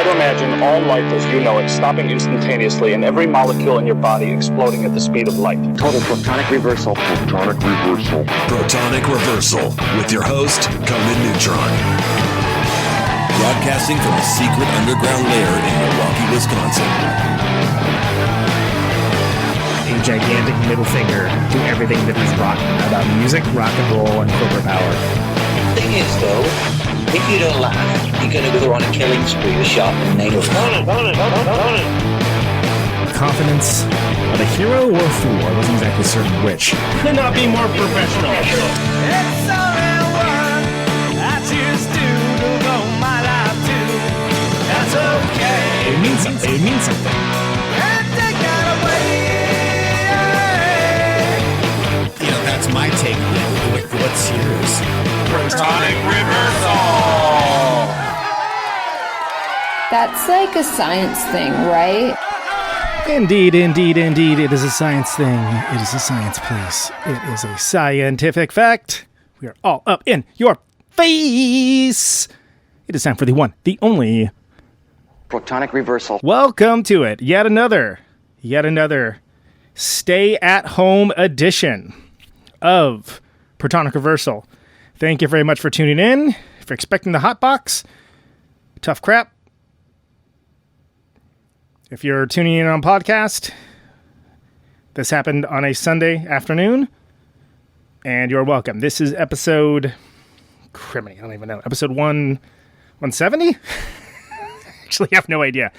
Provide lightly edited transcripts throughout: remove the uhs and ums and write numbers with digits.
Try to imagine all life as you know it stopping instantaneously and every molecule in your body exploding at the speed of light. Total protonic reversal. Protonic reversal. Protonic Reversal with your host, Conan Neutron. Broadcasting from a secret underground lair in Milwaukee, Wisconsin. A gigantic middle finger to everything that is rock about music, rock and roll, and corporate power. The thing is, though, if you don't laugh, you're going to go on a killing spree with sharpened nails. Confidence of a hero or a fool. I wasn't exactly certain which. Could not be more professional. It's only one I choose to devote my life to. That's okay. It means something. It means something. And take that away. You know, that's my take. What's yours? Protonic Reversal! That's like a science thing, right? Indeed. It is a science thing. It is a science place. It is a scientific fact. We are all up in your face. It is time for the one, the only Protonic reversal. Welcome to it. Yet another stay-at-home edition of Protonic Reversal. Thank you very much for tuning in, for expecting the hot box. Tough crap. If you're tuning in on podcast, this happened on a Sunday afternoon, and you're welcome. This is episode, criminy, I don't even know, episode 170? Actually, I have no idea.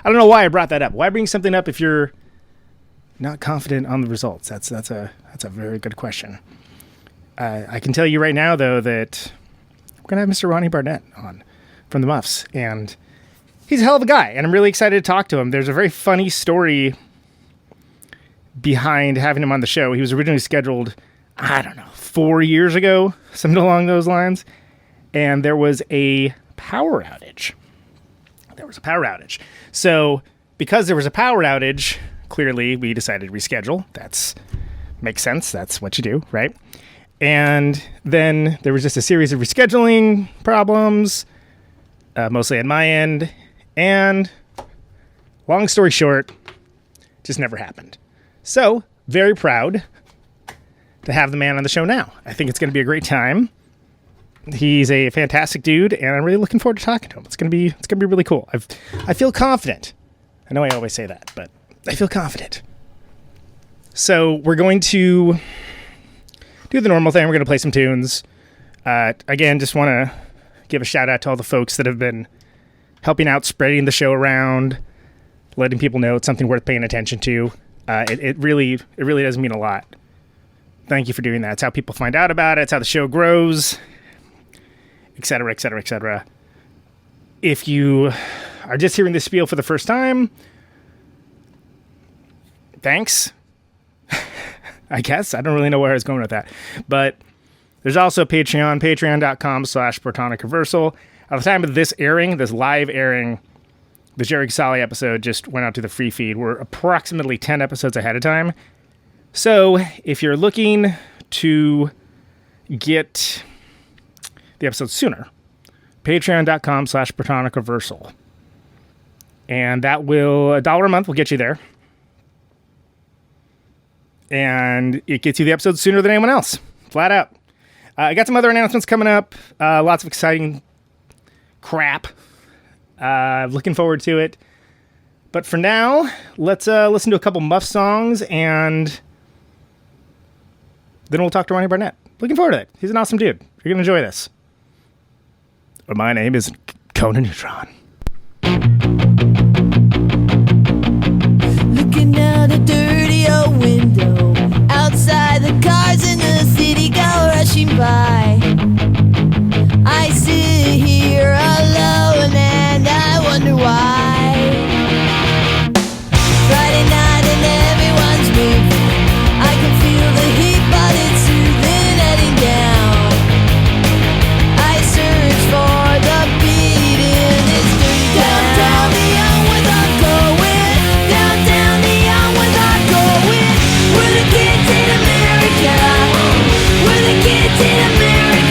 I don't know why I brought that up. Why bring something up if you're not confident on the results? That's a very good question. I can tell you right now, though, that we're going to have Mr. Ronnie Barnett on from the Muffs, and he's a hell of a guy, and I'm really excited to talk to him. There's a very funny story behind having him on the show. He was originally scheduled, 4 years ago, something along those lines, and there was a power outage. So, because there was a power outage, clearly we decided to reschedule. Makes sense. That's what you do, right? And then there was just a series of rescheduling problems, mostly at my end. And long story short, just never happened. So, very proud to have the man on the show now. I think it's going to be a great time. He's a fantastic dude, and I'm really looking forward to talking to him. It's going to be really cool. I feel confident. I know I always say that, but I feel confident. So, we're going to do the normal thing. We're going to play some tunes. Again, just want to give a shout out to all the folks that have been helping out, spreading the show around, letting people know it's something worth paying attention to. It really does mean a lot. Thank you for doing that. It's how people find out about it. It's how the show grows, et cetera, et cetera, et cetera. If you are just hearing this spiel for the first time, thanks. I guess. I don't really know where I was going with that. But there's also Patreon, patreon.com/Protonic Reversal. At the time of this live airing, the Jerry Casale episode just went out to the free feed. We're approximately 10 episodes ahead of time. So if you're looking to get the episodes sooner, patreon.com/Protonic Reversal. And that will, $1 a month will get you there. And it gets you the episodes sooner than anyone else. Flat out. I got some other announcements coming up. Lots of exciting crap. Looking forward to it. But for now, let's listen to a couple Muff songs, and then we'll talk to Ronnie Barnett. Looking forward to it. He's an awesome dude. You're going to enjoy this. My name is Conan Neutron. Looking out a dirty old window, outside the cars in the city go rushing by. I sit here alone and I wonder why. Friday night and everyone's moving, I can feel the heat but it's soothing heading down. I search for the beat in this dirty downtown. The young without going, downtown the young without going. We're the kids in America, we're the kids in America.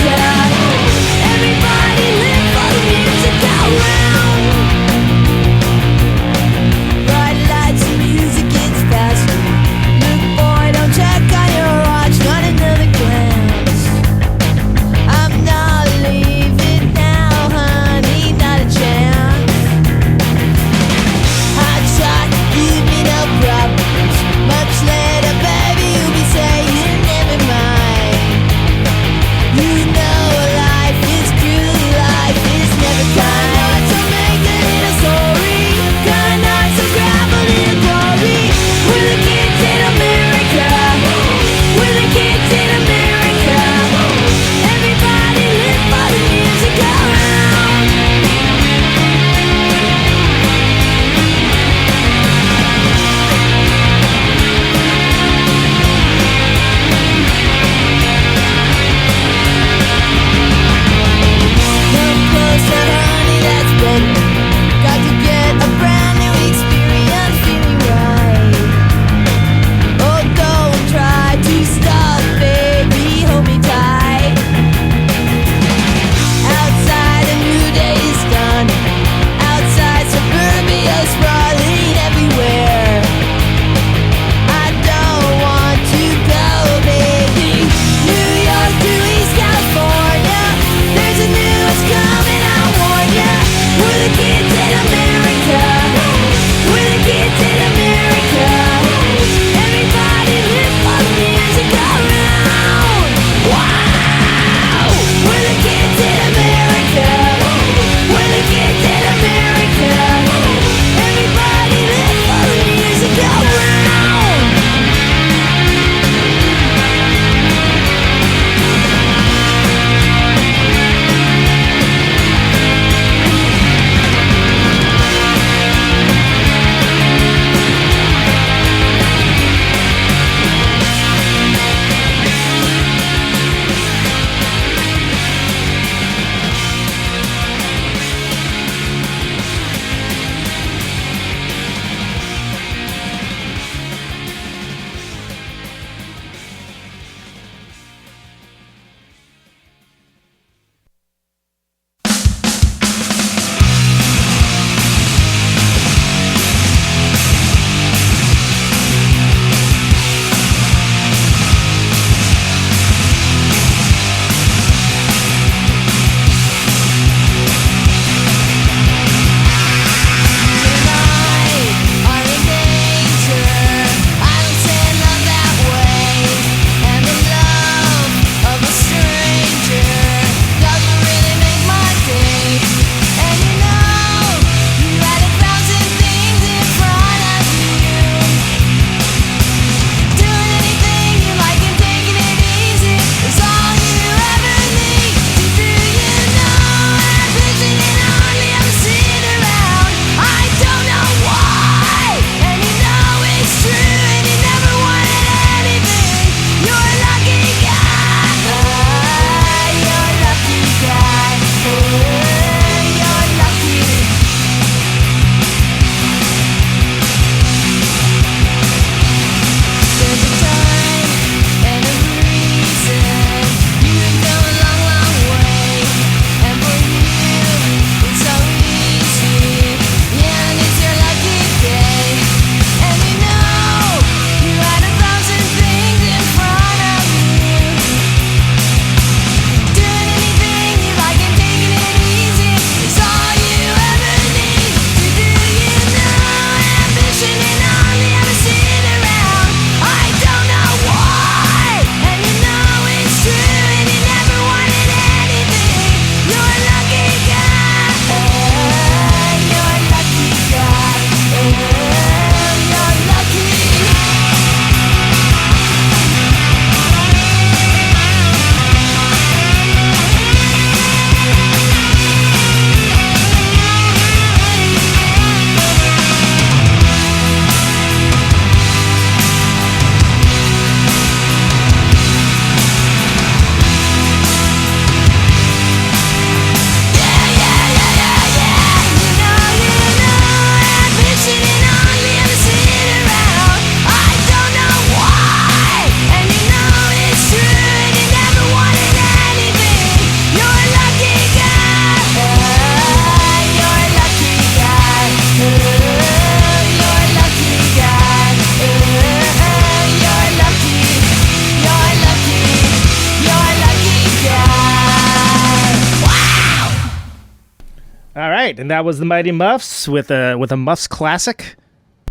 right, and that was the Mighty Muffs with a Muffs classic.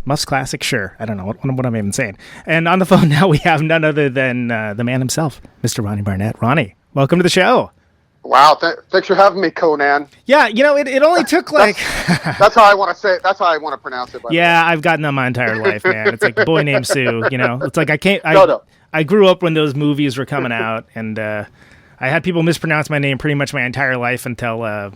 Muffs classic, sure. I don't know what I'm even saying. And on the phone now we have none other than the man himself, Mr. Ronnie Barnett. Ronnie, welcome to the show. Wow, thanks for having me, Conan. Yeah, it only took like... That's how I want to say it. That's how I want to pronounce it. Yeah, I've gotten that my entire life, man. It's like Boy Named Sue, It's like No. I grew up when those movies were coming out, and I had people mispronounce my name pretty much my entire life until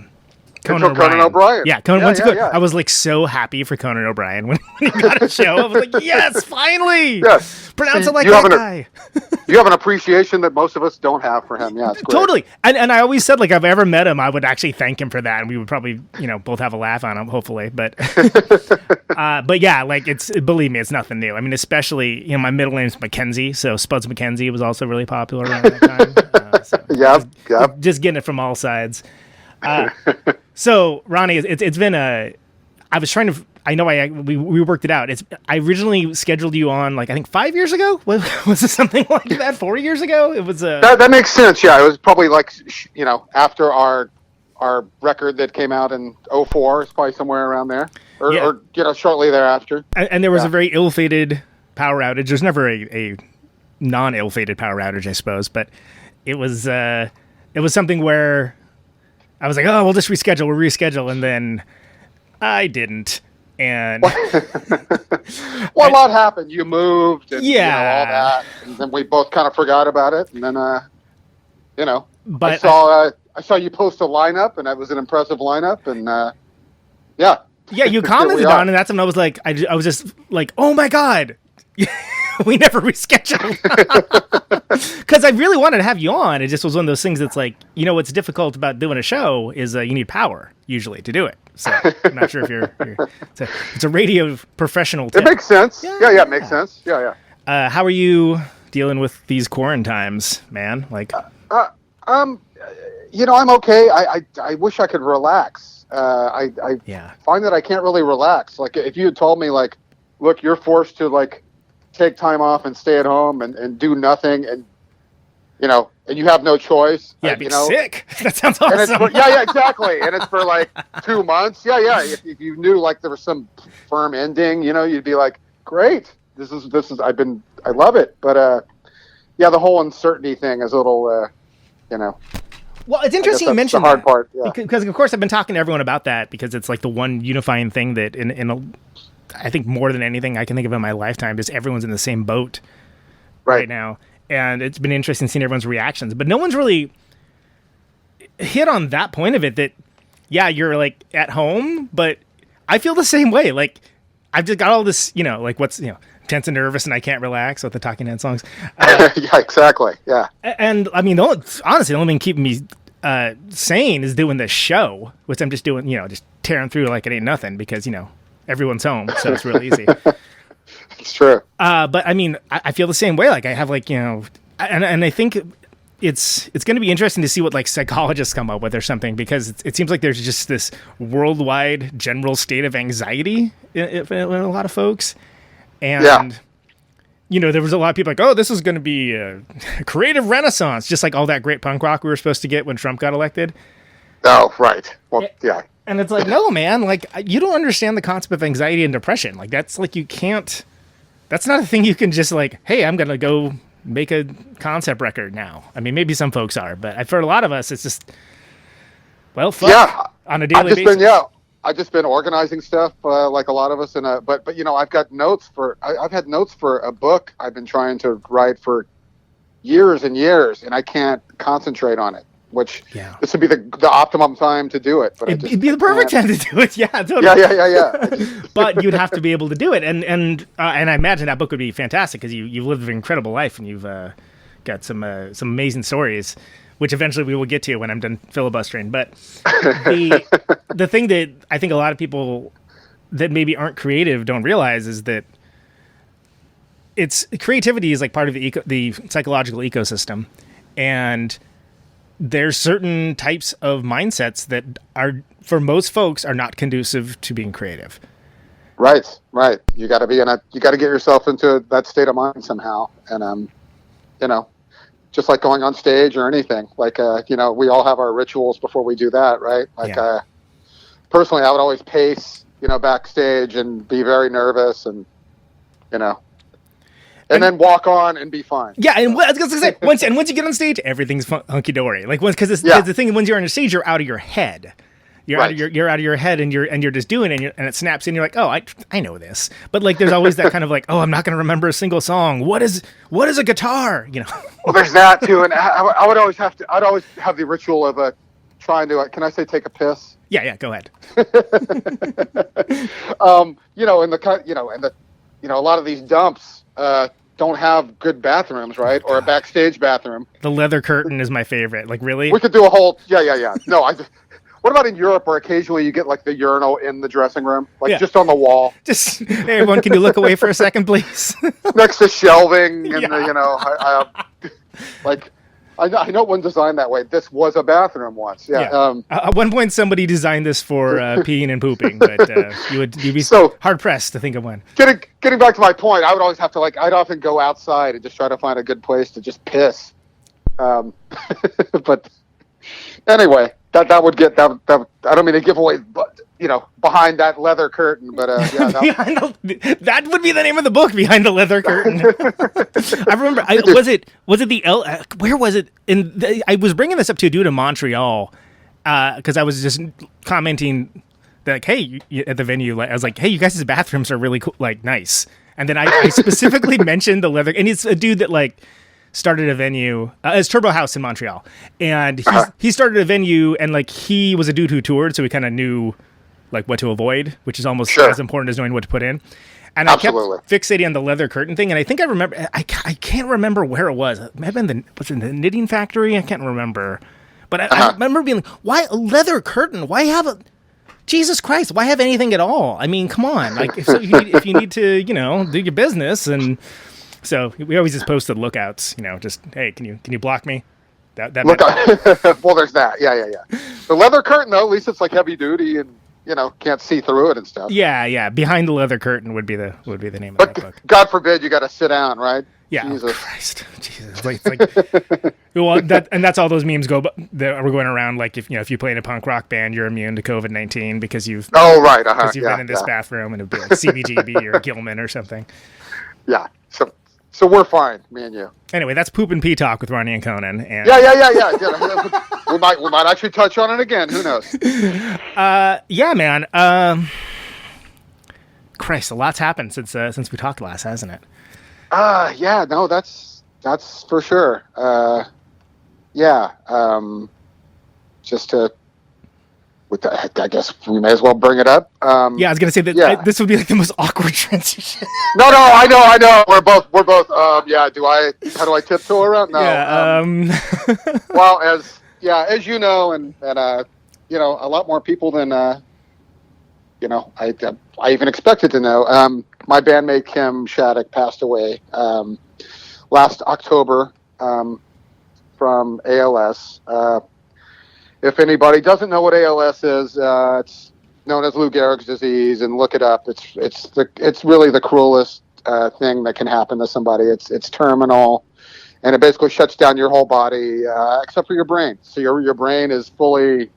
Conan O'Brien. Yeah, Conan. Yeah. I was like so happy for Conan O'Brien when he got a show. I was like, yes, finally. Yes. Pronounce it like that guy. You have an appreciation that most of us don't have for him. Yeah, it's great. Totally. And I always said, like, if I ever met him, I would actually thank him for that, and we would probably, both have a laugh on him, hopefully. But, but yeah, like believe me, it's nothing new. I mean, especially, my middle name's Mackenzie, so Spuds Mackenzie was also really popular around that time. Yeah. Just getting it from all sides. So Ronnie, it's been I was trying to. I know we worked it out. I originally scheduled you on like I think 5 years ago. Was it something like that? 4 years ago? It was. That makes sense. Yeah, it was probably like after our record that came out in 2004. It's probably somewhere around there, or shortly thereafter. And there was a very ill-fated power outage. There's never a non-ill-fated power outage, I suppose, but it was something where I was like, oh, we'll just reschedule. We'll reschedule, and then I didn't. And well, a lot happened. You moved, and all that, and then we both kind of forgot about it. And then, but I saw you post a lineup, and it was an impressive lineup, and yeah, you commented on it. And that's when I was like, I was just like, oh my god. We never rescheduled because I really wanted to have you on. It just was one of those things that's like, what's difficult about doing a show is you need power usually to do it. So I'm not sure if it's a radio professional tip. It makes sense. Yeah, it makes sense. Yeah. How are you dealing with these quarantines, man? Like, I'm okay. I wish I could relax. I find that I can't really relax. Like if you had told me like, look, you're forced to like take time off and stay at home and do nothing and and you have no choice. Yeah, be sick. That sounds awesome. Yeah, exactly. And it's for like 2 months. Yeah. If you knew like there was some firm ending, you'd be like, great. This is I love it. But the whole uncertainty thing is a little Well, it's interesting you mentioned the hard part. Yeah. Because of course I've been talking to everyone about that because it's like the one unifying thing that I think more than anything I can think of in my lifetime is everyone's in the same boat right now. And it's been interesting seeing everyone's reactions. But no one's really hit on that point of it that, you're like at home, but I feel the same way. Like I've just got all this, like what's, tense and nervous and I can't relax with the Talking Head songs. Yeah, exactly. Yeah. And I mean, honestly, the only thing keeping me sane is doing this show, which I'm just doing, just tearing through like it ain't nothing because, everyone's home, so it's real easy. It's true. But I mean, I feel the same way. Like I have like, and I think it's going to be interesting to see what like psychologists come up with or something, because it seems like there's just this worldwide general state of anxiety in a lot of folks. And, there was a lot of people like, oh, this is going to be a creative renaissance, just like all that great punk rock we were supposed to get when Trump got elected. Oh, right. Well, yeah. And it's like, no, man, like you don't understand the concept of anxiety and depression. Like that's like, that's not a thing you can just like, hey, I'm going to go make a concept record now. I mean, maybe some folks are, but for a lot of us, it's just, well, fuck on a daily basis. I've just been organizing stuff like a lot of us. But I've got notes I've had notes for a book I've been trying to write for years and years, and I can't concentrate on it. Which this would be the optimum time to do it, but it'd be the perfect time to do it. Yeah, totally. Yeah. But you'd have to be able to do it, and I imagine that book would be fantastic because you've lived an incredible life and you've got some amazing stories, which eventually we will get to when I'm done filibustering. But the thing that I think a lot of people that maybe aren't creative don't realize is that creativity is like part of the psychological ecosystem, and there's certain types of mindsets that are, for most folks, are not conducive to being creative. Right. You got to get yourself into that state of mind somehow. And, just like going on stage or anything, like, we all have our rituals before we do that. Right. Like, personally, I would always pace, backstage and be very nervous and then walk on and be fine. Yeah, and I was gonna say once you get on stage, everything's hunky dory. Like because the thing once you're on stage, you're out of your head. You're out of your head, and you're just doing it, and it snaps in. You're like, oh, I know this, but like there's always that kind of like, oh, I'm not gonna remember a single song. What is a guitar? Well, there's that too, and I would always have to. I'd always have the ritual of trying to. Can I say take a piss? Yeah, go ahead. A lot of these dumps don't have good bathrooms, right? Or a backstage bathroom. The leather curtain is my favorite. Like, really? We could do a whole... Yeah. No, what about in Europe where occasionally you get, like, the urinal in the dressing room? Like, just on the wall? Just, hey, everyone, can you look away for a second, please? Next to shelving and, I know one designed that way. This was a bathroom once. Yeah. At one point, somebody designed this for peeing and pooping, but you'd be hard pressed to think of one. Getting back to my point, I would always have to I'd often go outside and just try to find a good place to just piss. But anyway, that would get that. I don't mean to give away, but behind that leather curtain. But that would be the name of the book, Behind the Leather Curtain. I remember. Was it the where was it? I was bringing this up to a dude in Montreal because I was just commenting that hey, at the venue, I was like, hey, you guys' bathrooms are really cool, like nice. And then I specifically mentioned the leather, and it's a dude that started a venue. It's Turbo House in Montreal, and he started a venue, and he was a dude who toured, so he kind of knew what to avoid, which is almost as important as knowing what to put in. And I kept fixating on the leather curtain thing, and I think I remember. I can't remember where it was. It might have been was it the knitting factory? I can't remember, but I remember being like, "Why a leather curtain? Why have a?" Jesus Christ! Why have anything at all? I mean, come on! If you need to, do your business, and so we always just posted lookouts. Just hey, can you block me? That well, there's that. Yeah. The leather curtain, though, at least it's heavy duty and can't see through it and stuff. Yeah. Behind the Leather Curtain would be the name of that book. God forbid you got to sit down, right? Yeah. Jesus. Oh, Christ, Jesus. Well, that's all those memes that are going around. If you play in a punk rock band, you're immune to COVID-19 because you've because you've been in this bathroom, and it'd be like CBGB or Gilman or something. Yeah. So we're fine, me and you. Anyway, that's Poop and Pee Talk with Ronnie and Conan. And Yeah. we might actually touch on it again. Who knows? Yeah, man. Christ, a lot's happened since we talked last, hasn't it? Yeah. No, that's for sure. Just to. I guess we may as well bring it up. Yeah, I was gonna say that this would be the most awkward transition. No, I know. We're both. How do I tiptoe around? No. Yeah. Well, as you know, and a lot more people than I even expected to know. My bandmate Kim Shattuck passed away last October from ALS. If anybody doesn't know what ALS is, it's known as Lou Gehrig's disease, and look it up. It's really the cruelest thing that can happen to somebody. It's terminal, and it basically shuts down your whole body except for your brain. So your brain is fully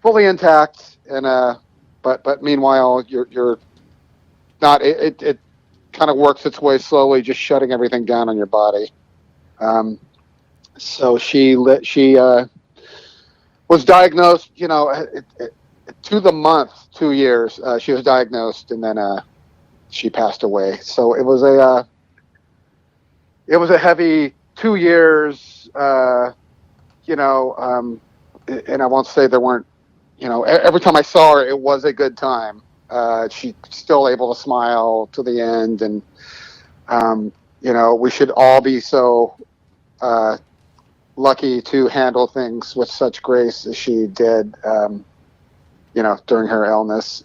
intact, and but meanwhile you're not. It kind of works its way slowly, just shutting everything down on your body. So she was diagnosed, to the month, 2 years. She was diagnosed, and then she passed away. So it was a heavy 2 years. And I won't say there weren't. Every time I saw her, it was a good time. She's still able to smile to the end, and we should all be so. Lucky to handle things with such grace as she did, during her illness.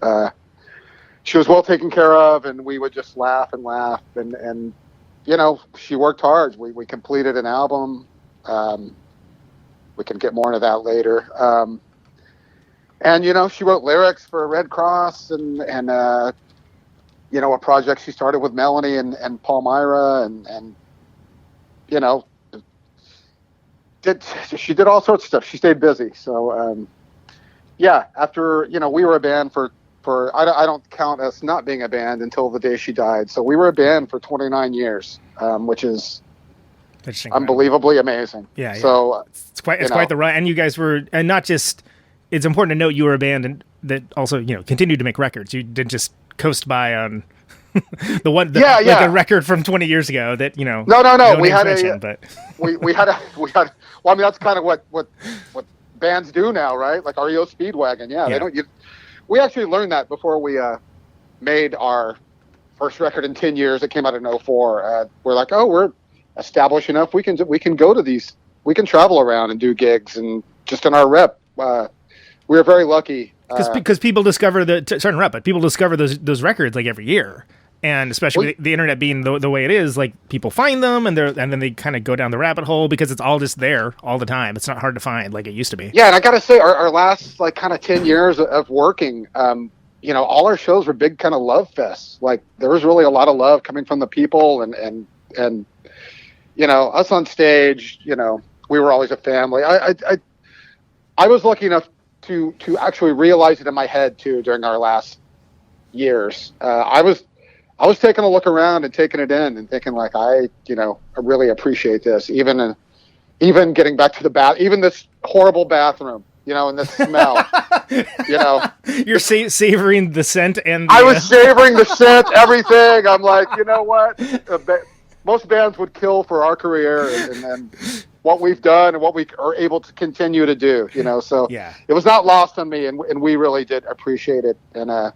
She was well taken care of, and we would just laugh, and she worked hard. We completed an album. We can get more into that later. And she wrote lyrics for Red Cross and a project she started with Melanie and Palmyra, and she did all sorts of stuff. She stayed busy. So, yeah, after, we were a band for I don't count us not being a band until the day she died. So we were a band for 29 years, which is unbelievably amazing. Yeah. So it's quite the run. And you guys were, and not just, it's important to note you were a band and that also, continued to make records. You didn't just coast by on the record from 20 years ago that, No. We had well, I mean, that's kind of what bands do now, right? Like REO Speedwagon. Yeah. They don't, we actually learned that before we made our first record in 10 years. It came out in 2004. We're like, we're established enough. We can go to these. We can travel around and do gigs, and just in our rep, we were very lucky. Because people discover but people discover those records like every year, and especially the internet being the way it is, like people find them and then they kind of go down the rabbit hole because it's all just there all the time. It's not hard to find like it used to be. Yeah, and I gotta say, our last like kind of 10 years of working, all our shows were big kind of love fests. Like there was really a lot of love coming from the people, and us on stage. We were always a family. I was lucky enough to actually realize it in my head too during our last years. I was taking a look around and taking it in and thinking like, I really appreciate this. Even getting back to even this horrible bathroom, and the smell, You're savoring the scent and I was savoring the scent, everything. I'm like, you know what? Most bands would kill for our career and then what we've done and what we are able to continue to do, so it was not lost on me, and we really did appreciate it and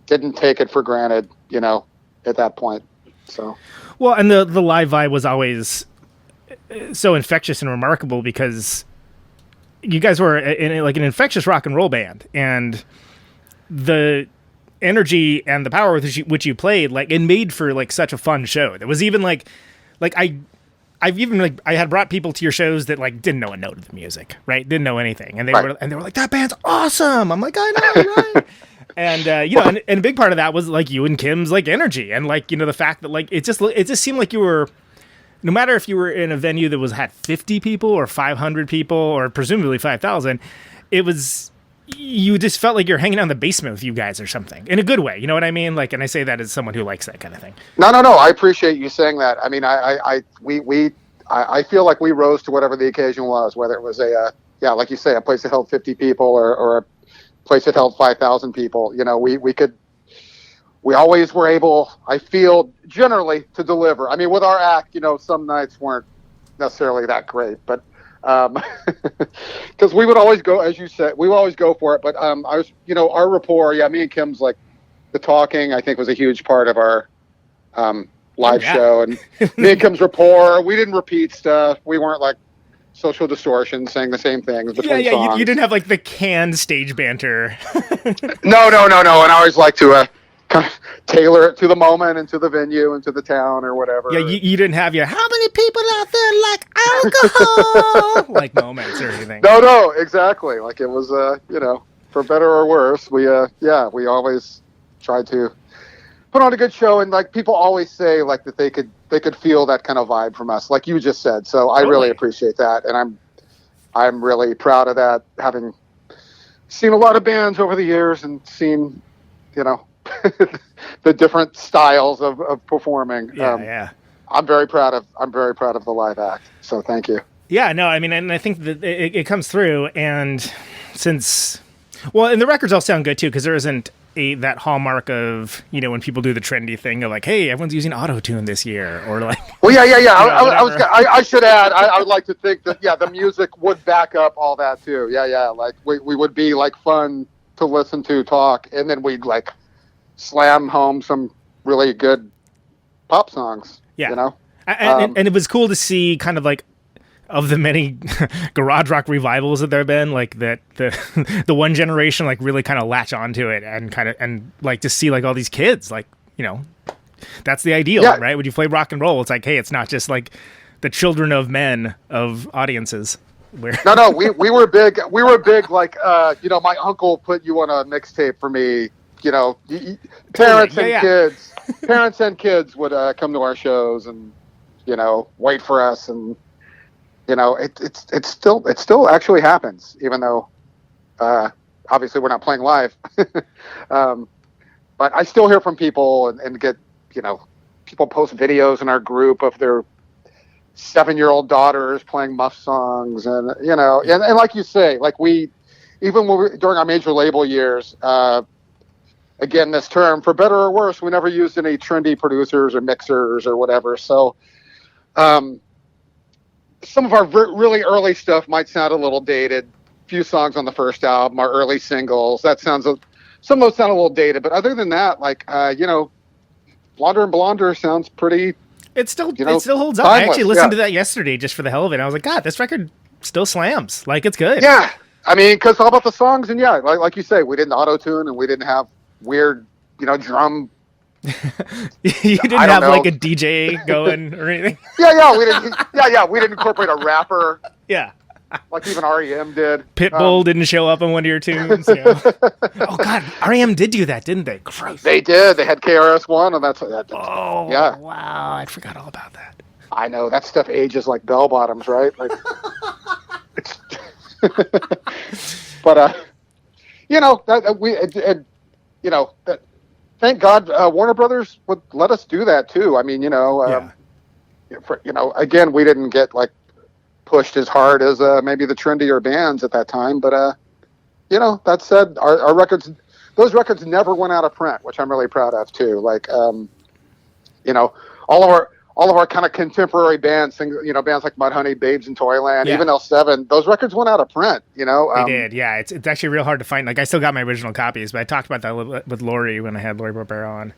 didn't take it for granted, at that point. So, well, and the live vibe was always so infectious and remarkable because you guys were like an infectious rock and roll band, and the energy and the power with which you played, like it made for like such a fun show. There was even I had brought people to your shows that like didn't know a note of the music, right? Didn't know anything, and they were like, that band's awesome. I'm like, I know, right? And and a big part of that was like you and Kim's like energy and like the fact that like it just seemed like you were, no matter if you were in a venue that had 50 people or 500 people or presumably 5,000, you just felt like you're hanging out in the basement with you guys or something in a good way. You know what I mean? Like, and I say that as someone who likes that kind of thing. No. I appreciate you saying that. I mean, I feel like we rose to whatever the occasion was, whether it was like you say, a place that held 50 people or a place that held 5,000 people. We always were able, I feel, generally to deliver. I mean, with our act, some nights weren't necessarily that great, but because we would always go, as you said, we would always go for it. But I was, our rapport, me and Kim's like the talking, I think was a huge part of our live show, and me and Kim's rapport. We didn't repeat stuff. We weren't like Social Distortion saying the same things between songs. You didn't have like the canned stage banter. No. And I always like to kind of tailor it to the moment and to the venue and to the town or whatever. Yeah, you didn't have how many people out there like alcohol like moments or anything. No, exactly. Like it was, for better or worse, we always tried to put on a good show, and like people always say like that they could feel that kind of vibe from us, like you just said. So I really appreciate that, and I'm really proud of that, having seen a lot of bands over the years and seen, the different styles of performing. I'm very proud of the live act. So thank you. Yeah, no, I mean, and I think that it comes through, and and the records all sound good too, because there isn't that hallmark of, when people do the trendy thing of like, hey, everyone's using auto-tune this year, or like, well, yeah. I should add, I would like to think that the music would back up all that too. Like we would be like fun to listen to, talk, and then we'd like slam home some really good pop songs. And it was cool to see kind of like, of the many garage rock revivals that there have been, like that the one generation like really kind of latch onto it and like to see like all these kids, like, that's the ideal, right? When you play rock and roll, it's like, hey, it's not just like the children of men of audiences. No, we were big. We were big. Like, my uncle put you on a mixtape for me. Parents and kids would come to our shows and wait for us, and it still actually happens, even though obviously we're not playing live. But I still hear from people and get, people post videos in our group of their 7-year-old daughters playing Muffs songs, and like you say, like even when during our major label years, again, this term, for better or worse, we never used any trendy producers or mixers or whatever. So some of our really early stuff might sound a little dated. Few songs on the first album, our early singles, some of those sound a little dated. But other than that, like, Blonder and Blonder sounds pretty... It still holds up. Timeless. I actually listened to that yesterday just for the hell of it. I was like, God, this record still slams. Like, it's good. Yeah. I mean, because all about the songs, and like you say, we didn't auto-tune and we didn't have weird, drum. You didn't have like a DJ going or anything. We didn't. We didn't incorporate a rapper. Yeah, like even R.E.M. did. Pitbull didn't show up on one of your tunes. Oh God, R.E.M. did do that, didn't they? Gross. They did. They had KRS-One, and that's. Oh yeah. Wow, I forgot all about that. I know that stuff ages like bell bottoms, right? Like. It's but thank God Warner Brothers would let us do that too. I mean, again, we didn't get like pushed as hard as maybe the trendier bands at that time, but that said, our records, those records never went out of print, which I'm really proud of too. Like all of our kind of contemporary bands, bands like Mudhoney, Babes in Toyland, even L7, those records went out of print, They did, yeah. It's actually real hard to find. Like, I still got my original copies, but I talked about that with Lori when I had Lori Barbera on.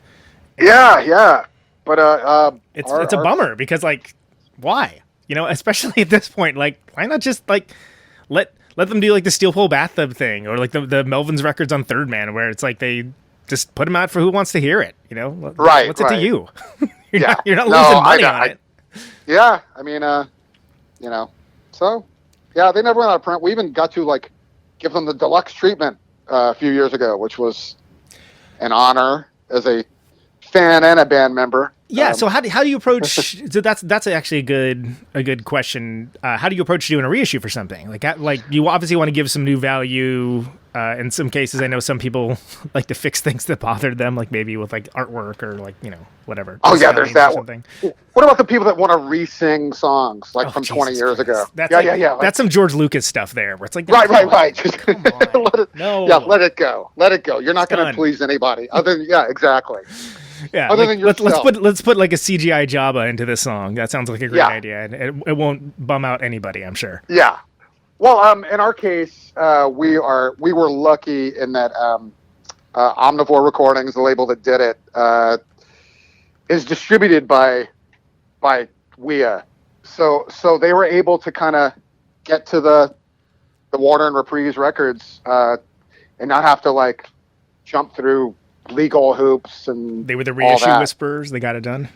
Yeah. But it's a bummer because, like, why? Especially at this point, like, why not just, like, let them do, like, the Steel Pole Bathtub thing or, like, the Melvins records on Third Man where it's like they just put them out for who wants to hear it, Right. What's it to you? You're not losing money on it. Yeah, I mean, so, yeah, they never went out of print. We even got to, like, give them the deluxe treatment a few years ago, which was an honor as a fan and a band member. Yeah, so how do you approach? So that's actually a good question. How do you approach doing a reissue for something like you obviously want to give some new value. In some cases, I know some people like to fix things that bothered them, like maybe with like artwork or like whatever. Oh yeah, there's that one. What about the people that want to re-sing songs like from 20 years ago? That's yeah. That's some George Lucas stuff there, where it's like right. No, let it go. You're not going to please anybody. Exactly. Yeah, other than yourself. Let's put like a CGI Jabba into this song. That sounds like a great idea, and it won't bum out anybody, I'm sure. Yeah. Well, in our case, we were lucky in that Omnivore Recordings, the label that did it, is distributed by WEA. So they were able to kind of get to the Warner and Reprise records and not have to like jump through legal hoops, and they were the reissue whisperers. They got it done.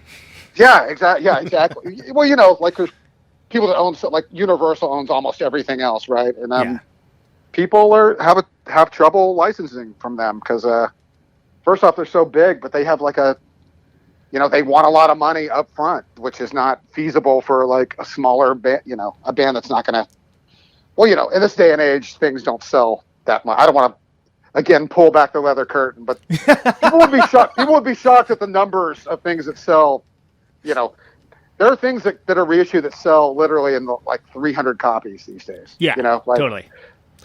Yeah, exactly. Yeah, exactly. Well, like there's people that own, like Universal owns almost everything else, right? And people have trouble licensing from them because first off, they're so big, but they have like they want a lot of money up front, which is not feasible for like a smaller band, a band that's not going to. Well, in this day and age, things don't sell that much. I don't want to. Again, pull back the leather curtain, but people would be shocked. People would be shocked at the numbers of things that sell. There are things that are reissued that sell literally in like 300 copies these days. Yeah, totally.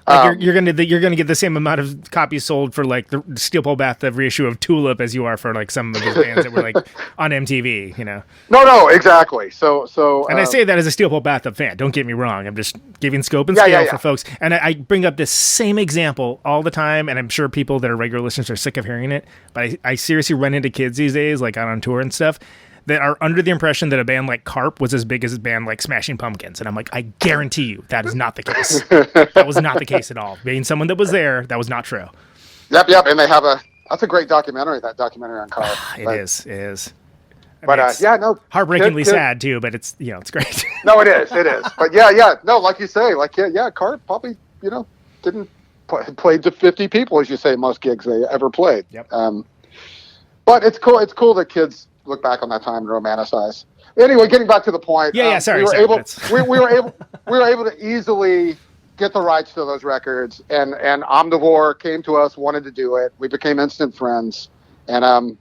Like you're gonna get the same amount of copies sold for like the Steel Pole Bathtub reissue of Tulip as you are for like some of those bands that were like on MTV. No, exactly. So, and I say that as a Steel Pole Bathtub fan. Don't get me wrong. I'm just giving scope and scale for folks. And I bring up this same example all the time, and I'm sure people that are regular listeners are sick of hearing it. But I seriously run into kids these days, like on tour and stuff, that are under the impression that a band like Carp was as big as a band like Smashing Pumpkins. And I'm like, I guarantee you that is not the case. That was not the case at all. Being someone that was there, that was not true. Yep. And they have that's a great documentary, that documentary on Carp. It is. But heartbreakingly sad too, but it's, it's great. No, it is. But no, like you say, Carp probably, didn't played to 50 people, as you say, most gigs they ever played. Yep. But it's cool. It's cool that kids look back on that time and romanticize. Anyway, getting back to the point. Sorry. We were able to easily get the rights to those records, and Omnivore came to us, wanted to do it. We became instant friends, and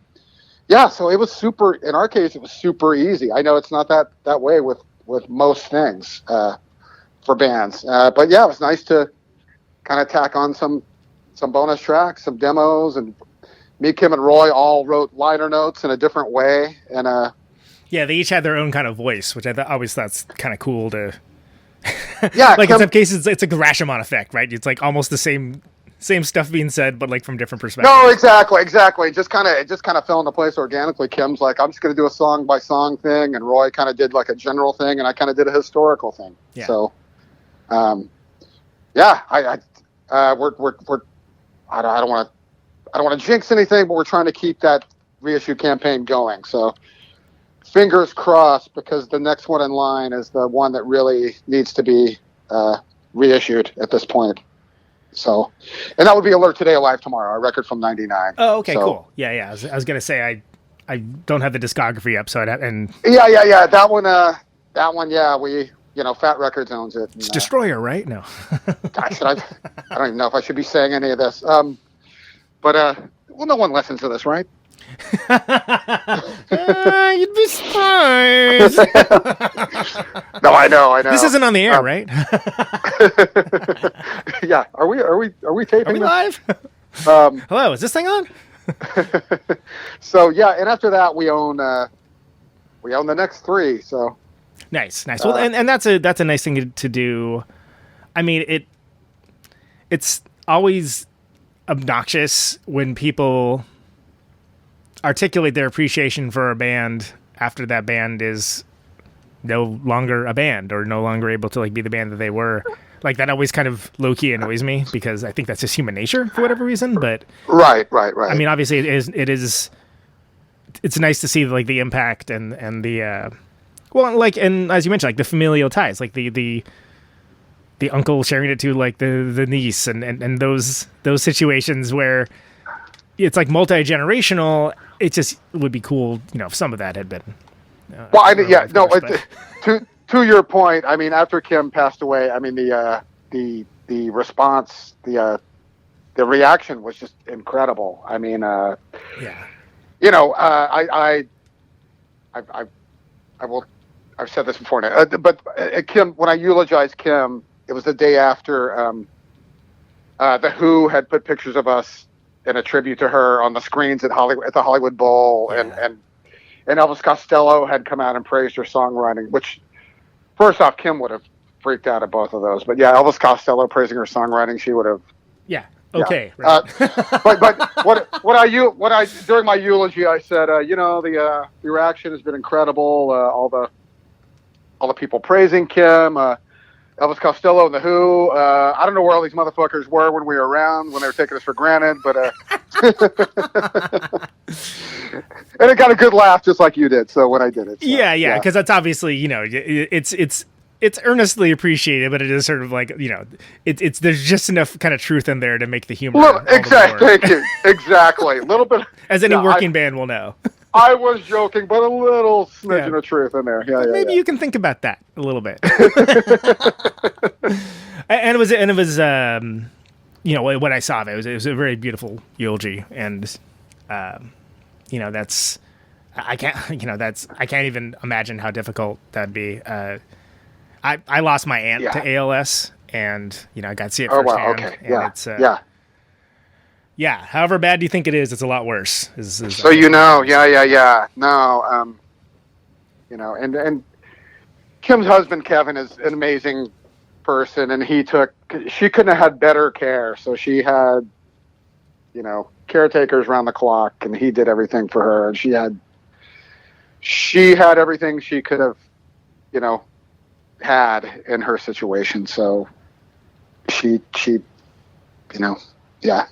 so it was super. In our case, it was super easy. I know it's not that way with most things for bands, but yeah, it was nice to kind of tack on some bonus tracks, some demos, and me, Kim, and Roy all wrote liner notes in a different way, and yeah, they each had their own kind of voice, which I always thought's kind of cool to. Yeah, like in some cases, it's like the Rashomon effect, right? It's like almost the same stuff being said, but like from different perspectives. No, exactly. It just kind of fell into place organically. Kim's like, I'm just going to do a song by song thing, and Roy kind of did like a general thing, and I kind of did a historical thing. Yeah. So, we're I don't want to jinx anything, but we're trying to keep that reissue campaign going. So, fingers crossed, because the next one in line is the one that really needs to be reissued at this point. So, and that would be Alert Today, Alive Tomorrow, a record from '99. Oh, okay, cool. Yeah. I was gonna say I don't have the discography up, so I'd have, and yeah. That one, yeah. We, Fat Records owns it. It's Destroyer, right? No. Gosh, I don't even know if I should be saying any of this. But no one listens to this, right? You'd be surprised. No, I know. This isn't on the air, right? Yeah. Are we taping? Are we live? Hello, is this thing on? So yeah, and after that we own the next three. So nice. Well, and that's a nice thing to do. I mean, it's always obnoxious when people articulate their appreciation for a band after that band is no longer a band or no longer able to like be the band that they were. Like that always kind of low key annoys me because I think that's just human nature for whatever reason. But right. I mean, obviously it's nice to see like the impact and the and as you mentioned, like the familial ties, like the uncle sharing it to like the niece and those situations where it's like multi-generational. It just would be cool, if some of that had been. To your point, I mean, after Kim passed away, I mean the response, the reaction was just incredible. I mean, I've said this before now, but Kim, when I eulogized Kim, it was the day after the Who had put pictures of us in a tribute to her on the screens at the Hollywood Bowl, and Elvis Costello had come out and praised her songwriting, which first off, Kim would have freaked out at both of those. But yeah, Elvis Costello praising her songwriting, she would have. Yeah. Okay. Yeah. Right. but what I during my eulogy, I said, the reaction has been incredible. All the people praising Kim, Elvis Costello and the Who. I don't know where all these motherfuckers were when we were around, when they were taking us for granted, but and it got a good laugh just like you did. So when I did it, so, yeah, because that's obviously it's earnestly appreciated, but it is sort of like it's there's just enough kind of truth in there to make the humor. Exactly, thank you. Exactly, a little bit, as any working band will know. I was joking, but a little smidgen of truth in there. Yeah, maybe you can think about that a little bit. and it was what I saw of it was a very beautiful eulogy, and that's I can't even imagine how difficult that'd be. I lost my aunt to ALS, and I got to see it firsthand. Oh wow, okay, and yeah. However bad you think it is, it's a lot worse. So yeah. No, and Kim's husband Kevin is an amazing person, and she couldn't have had better care. So she had, caretakers around the clock, and he did everything for her, and she had everything she could have, had in her situation. So she, yeah.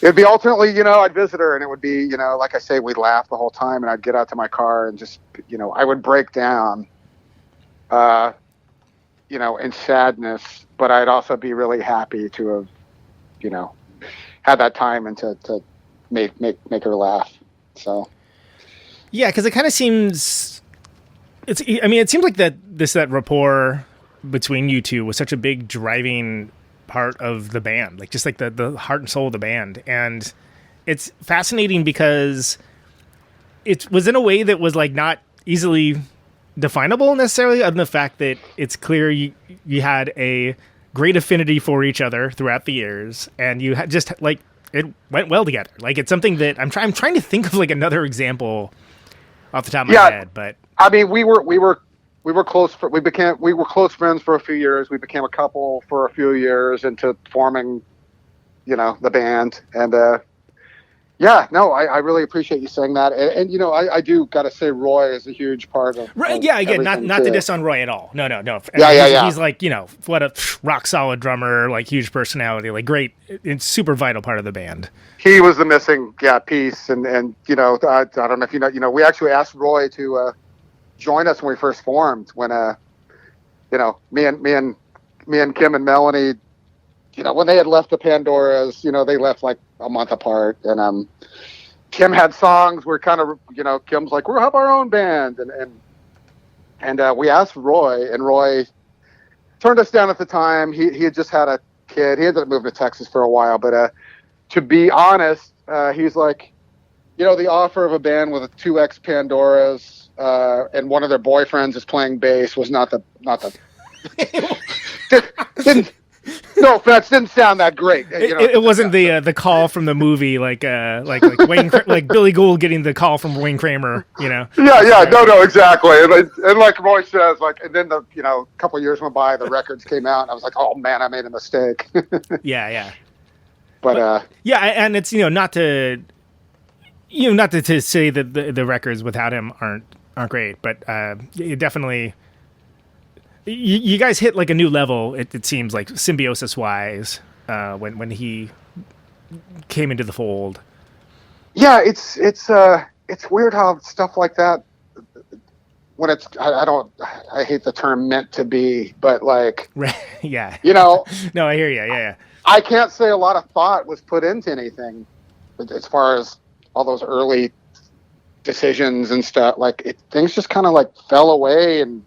It'd be ultimately, I'd visit her, and it would be, like I say, we'd laugh the whole time, and I'd get out to my car and just, I would break down, in sadness, but I'd also be really happy to have, had that time and to make her laugh. So. Yeah, because it kind of seems, it seems like that rapport between you two was such a big driving part of the band, like just like the heart and soul of the band. And it's fascinating because it was in a way that was like not easily definable necessarily, other than the fact that it's clear you had a great affinity for each other throughout the years, and you had just like it went well together. Like it's something that I'm trying to think of like another example off the top of my head. But I mean, we were close. We were close friends for a few years. We became a couple for a few years into forming, the band. And I really appreciate you saying that. And I do got to say, Roy is a huge part of. Right? Yeah, again, not to diss on Roy at all. No. He's like what a rock solid drummer, like huge personality, like great, it's super vital part of the band. He was the missing piece, and I don't know if we actually asked Roy to join us when we first formed. When me and Kim and Melanie, when they had left the Pandoras, they left like a month apart, and Kim had songs where kind of Kim's like, we'll have our own band, and we asked Roy, and Roy turned us down at the time. He had just had a kid. He ended up moving to Texas for a while, but to be honest, he's like, the offer of a band with 2 ex-Pandoras and one of their boyfriends is playing bass was not the no offense, didn't sound that great. It wasn't the call from the movie, like Wayne, like Billy Gould getting the call from Wayne Kramer, Yeah, no, exactly. And like Roy says, and then the a couple of years went by, the records came out, and I was like, oh man, I made a mistake. Yeah. But and it's not to say that the records without him aren't great, but it definitely. You guys hit like a new level. It seems like symbiosis wise when he came into the fold. Yeah, it's weird how stuff like that when it's I hate the term meant to be, but like yeah, no, I hear you. Yeah. I can't say a lot of thought was put into anything as far as all those early decisions and stuff. Like things just kind of like fell away and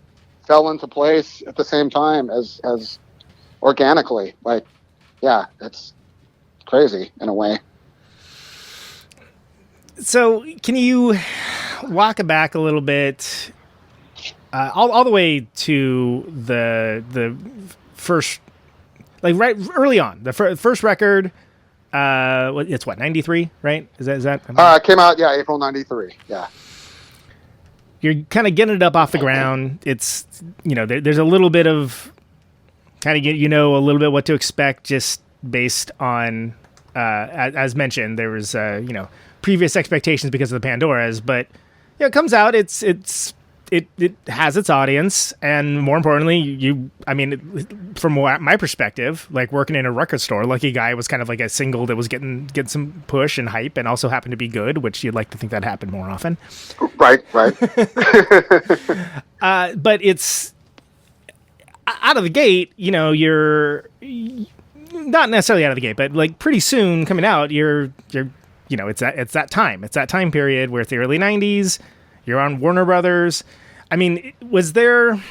fell into place at the same time as organically. Like, yeah, it's crazy in a way. So can you walk back a little bit, all the way to the first, like right early on, the first record, it's what, 93, right? Is that? Came out, April 93. Yeah. You're kind of getting it up off the ground. It's, there's a little bit of kind of get, a little bit what to expect just based on, as mentioned, there was, previous expectations because of the Pandoras, but it comes out, it has its audience. And more importantly, from my perspective, like working in a record store, Lucky Guy was kind of like a single that was getting some push and hype and also happened to be good, which you'd like to think that happened more often. Right. But it's out of the gate, you're not necessarily out of the gate, but like pretty soon coming out, you're it's that time period where it's the early 90s. You're on Warner Brothers. I mean, was there a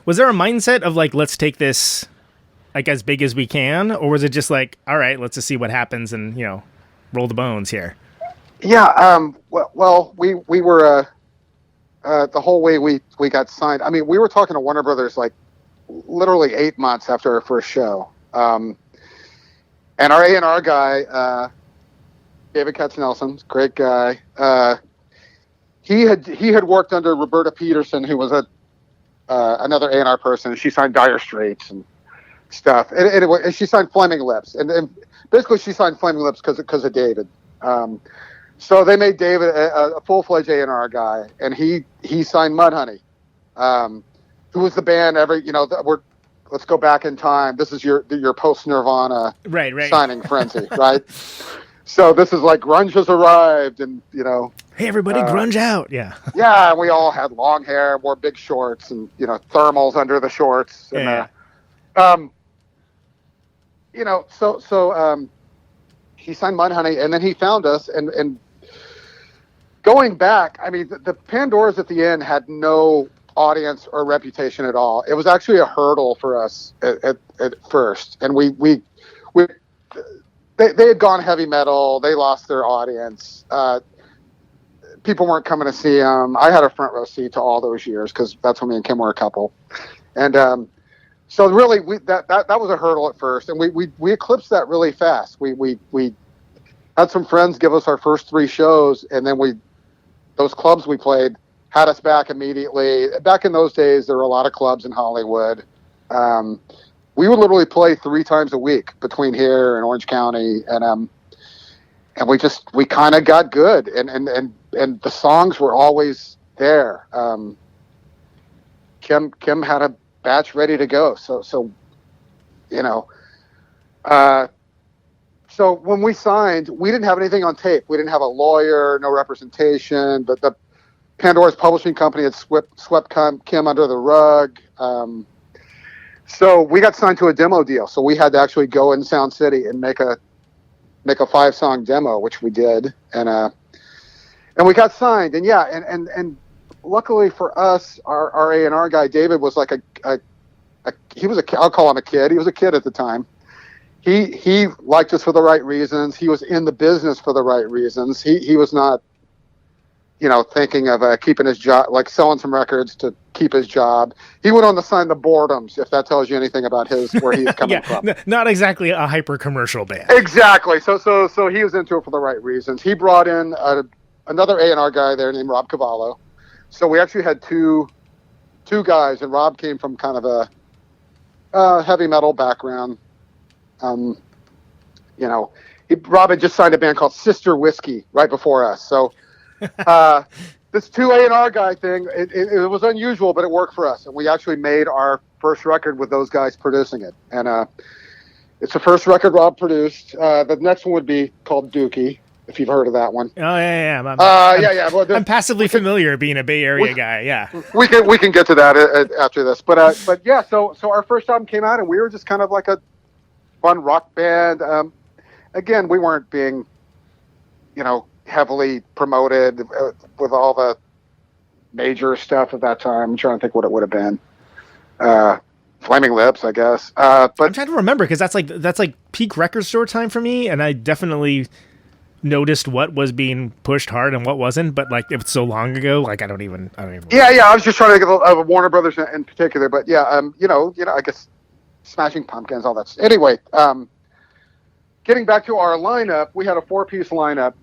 mindset of like, let's take this like as big as we can, or was it just like, all right, let's just see what happens and roll the bones here? Yeah. Well, we were the whole way we got signed. I mean, we were talking to Warner Brothers like literally 8 months after our first show, and our A&R guy. David Katznelson, great guy. He had worked under Roberta Peterson, who was another A&R person. She signed Dire Straits and stuff, and she signed Flaming Lips, and basically she signed Flaming Lips because of David. So they made David a full-fledged A&R guy, and he signed Mudhoney, who was the band let's go back in time. This is your post-Nirvana right signing frenzy, right? So this is like grunge has arrived, and hey everybody, grunge out, yeah. Yeah, and we all had long hair, wore big shorts, and thermals under the shorts, and so he signed Mudhoney, and then he found us, and going back, I mean, the Pandoras at the end had no audience or reputation at all. It was actually a hurdle for us at first, and they had gone heavy metal. They lost their audience. People weren't coming to see them. I had a front row seat to all those years because that's when me and Kim were a couple. And so really, that was a hurdle at first, and we eclipsed that really fast. We had some friends give us our first 3 shows, and then those clubs we played had us back immediately. Back in those days, there were a lot of clubs in Hollywood. We would literally play 3 times a week between here and Orange County, and we kind of got good, and the songs were always there. Kim had a batch ready to go, so so when we signed, we didn't have anything on tape. We didn't have a lawyer, no representation, but the Pandora's publishing company had swept Kim under the rug. So we got signed to a demo deal. So we had to actually go in Sound City and make a 5-song demo, which we did, and we got signed. And yeah, and luckily for us, our A&R guy David was like I'll call him a kid. He was a kid at the time. He liked us for the right reasons. He was in the business for the right reasons. He was not, thinking of keeping his job, like selling some records to keep his job. He went on to sign the Boredoms, if that tells you anything about where he's coming from. Not exactly a hyper commercial band. Exactly. So he was into it for the right reasons. He brought in another A&R guy there named Rob Cavallo. So we actually had two guys, and Rob came from kind of a heavy metal background. Rob had just signed a band called Sister Whiskey right before us. So this 2 A&R guy thing, it was unusual, but it worked for us. And we actually made our first record with those guys producing it. And it's the first record Rob produced. The next one would be called Dookie, if you've heard of that one. Oh, yeah. Well, I'm passively familiar being a Bay Area guy, yeah. We can get to that after this. But yeah, so our first album came out, and we were just kind of like a fun rock band. Again, we weren't being, heavily promoted with all the major stuff at that time. I'm trying to think what it would have been. Flaming Lips, I guess. But I'm trying to remember, because that's like peak record store time for me, and I definitely noticed what was being pushed hard and what wasn't. But like, if it's so long ago, like I don't even. Yeah. I was just trying to think of Warner Brothers in particular, but yeah, I guess Smashing Pumpkins, all that. Anyway, getting back to our lineup, we had a 4-piece lineup.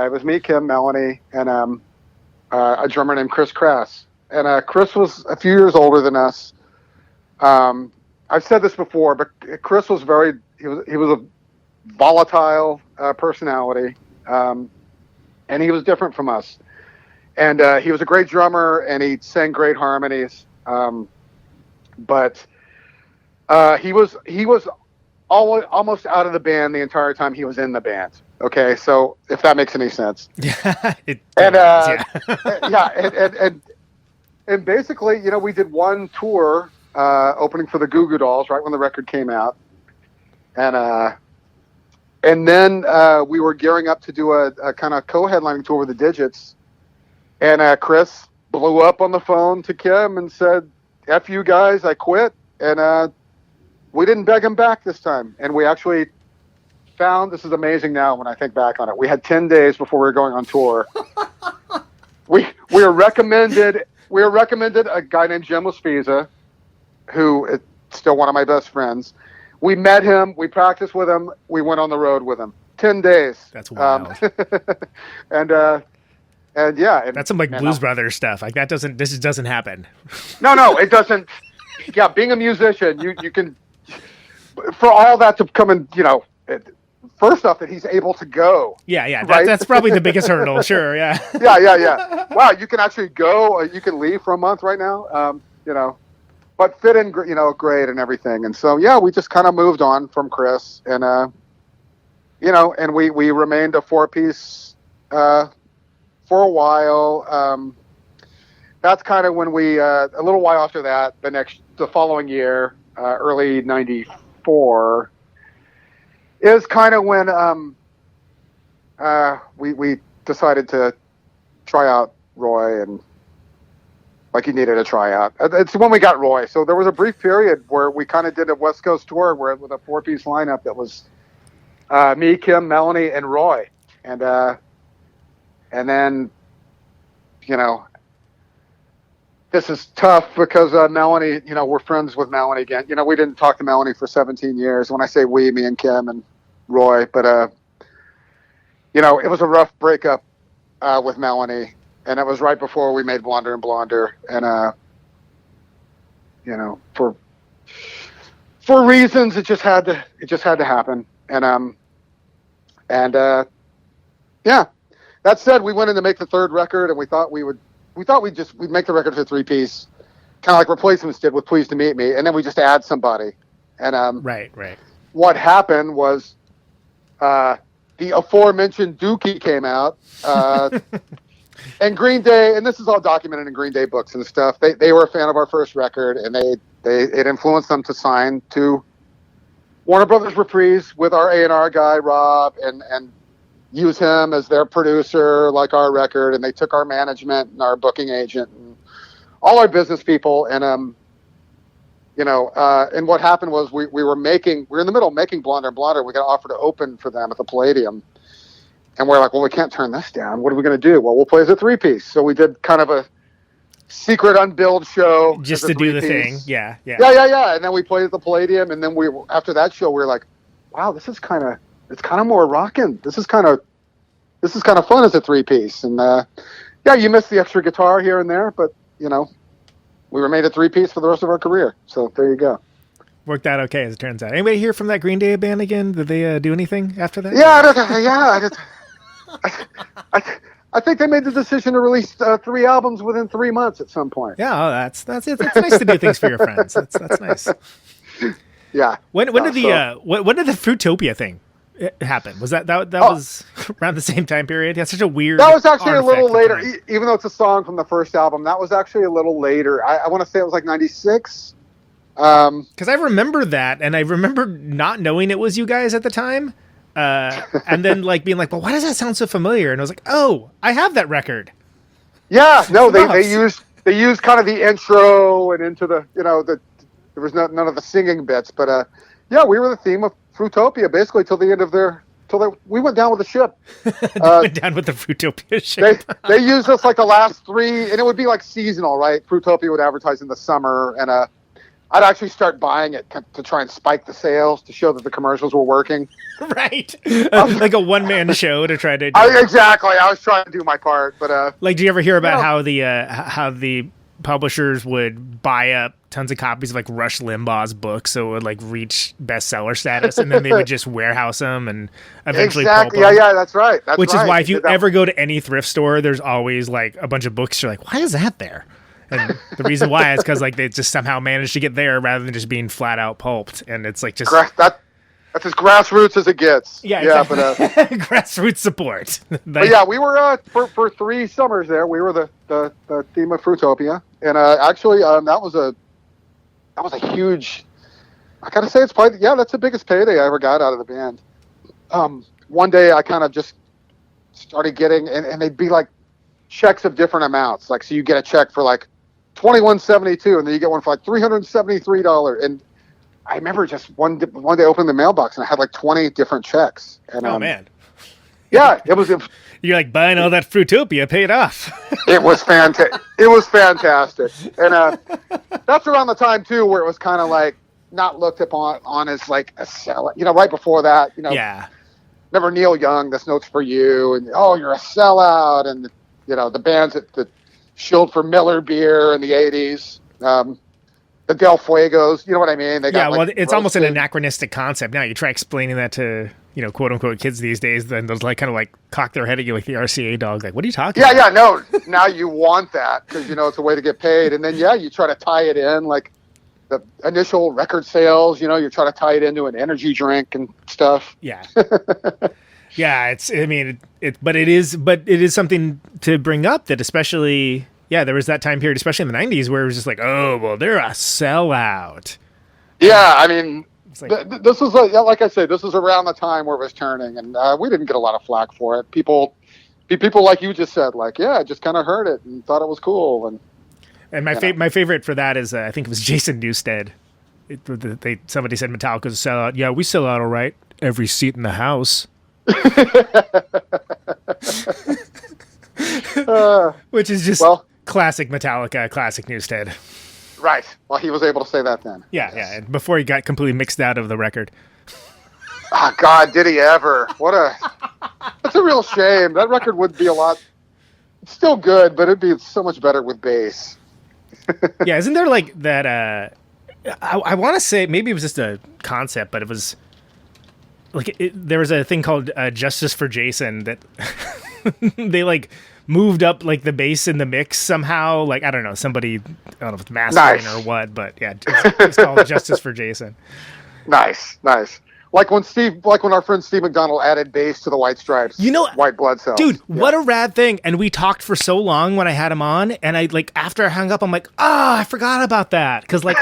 It was me, Kim, Melanie, and a drummer named Chris Crass. And Chris was a few years older than us. I've said this before, but Chris was he was a volatile personality, and he was different from us. And he was a great drummer, and he sang great harmonies. But he was almost out of the band the entire time he was in the band. Okay, so if that makes any sense. It does, and basically, we did one tour opening for the Goo Goo Dolls right when the record came out, and then we were gearing up to do a kind of co-headlining tour with the Digits, and Chris blew up on the phone to Kim and said, "F you guys, I quit," and we didn't beg him back this time, and we actually found, this is amazing now when I think back on it, we had 10 days before we were going on tour. we were recommended a guy named Jim Laspiza, who is still one of my best friends. We met him, we practiced with him, we went on the road with him. 10 days. That's wild. And yeah. That's some like Blues Brothers stuff. Like this just doesn't happen. No, it doesn't. Yeah, being a musician, you can, for all that to come in, first off, that he's able to go. Yeah. Right? That's probably the biggest hurdle. Sure. Yeah. Yeah. Wow. You can actually go, you can leave for a month right now. But fit in, great and everything. And so, yeah, we just kind of moved on from Chris and, and we remained a 4-piece, for a while. That's kind of when we, a little while after that, the following year, early 94, is kind of when we decided to try out Roy, and like he needed a tryout. It's when we got Roy. So there was a brief period where we kind of did a West Coast tour where with a 4-piece lineup that was me, Kim, Melanie, and Roy. And then, you know, this is tough because Melanie, you know, we're friends with Melanie again. You know, we didn't talk to Melanie for 17 years. When I say we, me and Kim and Roy, but, you know, it was a rough breakup with Melanie. And it was right before we made Blonder and Blonder. And, you know, for reasons, it just had to happen. And yeah, that said, we went in to make the third record and we thought we'd make the record for 3-piece, kind of like Replacements did with Pleased to Meet Me. And then we just add somebody. And, right. What happened was, the aforementioned Dookie came out, and Green Day, and this is all documented in Green Day books and stuff. They were a fan of our first record, and it influenced them to sign to Warner Brothers Reprise with our A&R guy Rob, and use him as their producer, like our record. And they took our management and our booking agent and all our business people. And you know, and what happened was we were in the middle of making Blonder and Blonder. We got offered to open for them at the Palladium. And we're like, well, we can't turn this down. What are we going to do? Well, we'll play as a 3-piece. So we did kind of a secret unbilled show. Just to do the thing. Yeah. And then we played at the Palladium. And then after that show, we were like, wow, it's kind of more rocking. This is kind of fun as a 3-piece. And yeah, you miss the extra guitar here and there, but you know, we were made a 3-piece for the rest of our career. So there you go. Worked out okay, as it turns out. Anybody hear from that Green Day band again? Did they do anything after that? I think they made the decision to release 3 albums within 3 months at some point. Yeah, that's it. It's nice to do things for your friends. That's nice. Yeah. When did the Fruitopia thing happen? Was that was around the same time period? That's such a weird. That was actually a little later, even though it's a song from the first album. That was actually a little later. I want to say it was like 96. Because I remember that, and I remember not knowing it was you guys at the time. And then like being like, well, why does that sound so familiar? And I was like, oh, I have that record. Yeah, no, they used kind of the intro and into the, you know, there was none of the singing bits, but yeah, we were the theme of Fruitopia basically till the end of we went down with the ship. Went down with the Fruitopia ship. They used us like the last 3, and it would be like seasonal, right? Fruitopia would advertise in the summer, and I'd actually start buying it to try and spike the sales to show that the commercials were working. Right. Like a one-man show to try to exactly. I was trying to do my part, but like, do you ever hear about how the publishers would buy up tons of copies of like Rush Limbaugh's books so it would like reach bestseller status, and then they would just warehouse them and eventually pulp them? Yeah, that's right. Which is why if you ever go to any thrift store, there's always like a bunch of books. You're like, why is that there? And the reason why is because like they just somehow managed to get there rather than just being flat out pulped, and it's like just that's as grassroots as it gets. Yeah, exactly. But grassroots support. But yeah, we were for 3 summers there. We were the theme of Fruitopia, and actually that was a huge. I gotta say, it's probably that's the biggest payday I ever got out of the band. One day I kind of just started getting, and they'd be like checks of different amounts. Like, so you get a check for like $21.72, and then you get one for like $373. And I remember just one day opening the mailbox, and I had like 20 different checks. And, oh man, yeah, it was. You're like buying all that Fruitopia paid off. It was fantastic. It was fantastic, and that's around the time too where it was kind of like not looked upon as like a sellout. You know, right before that, you know, yeah. Remember Neil Young, "This Note's for You," and you're a sellout, and you know the bands that shilled for Miller beer in the '80s. The Del Fuegos, you know what I mean? They got, well, like, it's almost an anachronistic concept now. You try explaining that to, you know, quote unquote kids these days, then they'll like kind of like cock their head at you like the RCA dog. Like, what are you talking about? Yeah, no. Now you want that because, you know, it's a way to get paid. And then, you try to tie it in, like the initial record sales, you know, you try to tie it into an energy drink and stuff. Yeah. Yeah, but it is something to bring up that especially... Yeah, there was that time period, especially in the 90s, where it was just like, oh, well, they're a sellout. Yeah, I mean, this was, like I said, this was around the time where it was turning, and we didn't get a lot of flack for it. People like you just said, like, yeah, I just kind of heard it and thought it was cool. And And my favorite for that is I think it was Jason Newsted. Somebody said Metallica's a sellout. Yeah, we sell out all right. Every seat in the house. Which is just classic Metallica, classic Newsted. Right. Well, he was able to say that then. Yeah, yeah. And before he got completely mixed out of the record. Oh, God, did he ever? That's a real shame. That record would be it's still good, but it'd be so much better with bass. Yeah, isn't there like that, I want to say, maybe it was just a concept, but it was like, there was a thing called Justice for Jason that they like moved up like the bass in the mix somehow. Like, I don't know, somebody, I don't know if it's mastering or what, but yeah, it's called Justice for Jason. Nice. Like when our friend Steve McDonald added bass to the White Stripes, White Blood Cells. Dude, what a rad thing. And we talked for so long when I had him on, and I like, after I hung up, I'm like, I forgot about that. Cause like,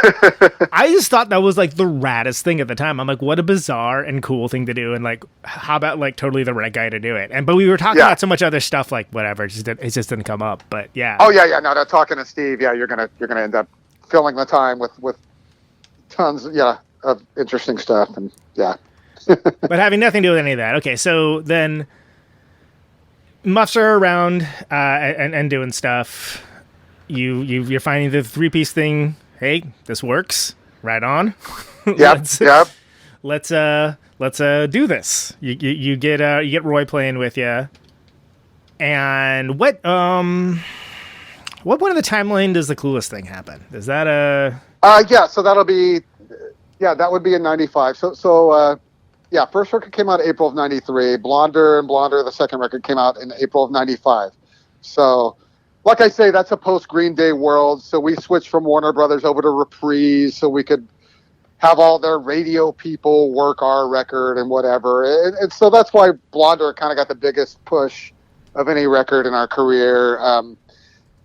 I just thought that was like the raddest thing at the time. I'm like, what a bizarre and cool thing to do. And like, how about like totally the right guy to do it? But we were talking about so much other stuff, like whatever, it just didn't come up, but yeah. Oh yeah. No, talking to Steve. Yeah. You're going to end up filling the time with tons of interesting stuff. And yeah. But having nothing to do with any of that. Okay, so then Muffs are around and doing stuff. You're finding the 3-piece thing. Hey, this works. Right on. Yep. Let's do this. You get Roy playing with you. And what point in the timeline does the Clueless thing happen? Is that so that'll be that would be in 95. So first record came out in April of 93. Blonder, the second record, came out in April of 95. So, like I say, that's a post-Green Day world. So we switched from Warner Brothers over to Reprise so we could have all their radio people work our record and whatever. And so that's why Blonder kind of got the biggest push of any record in our career.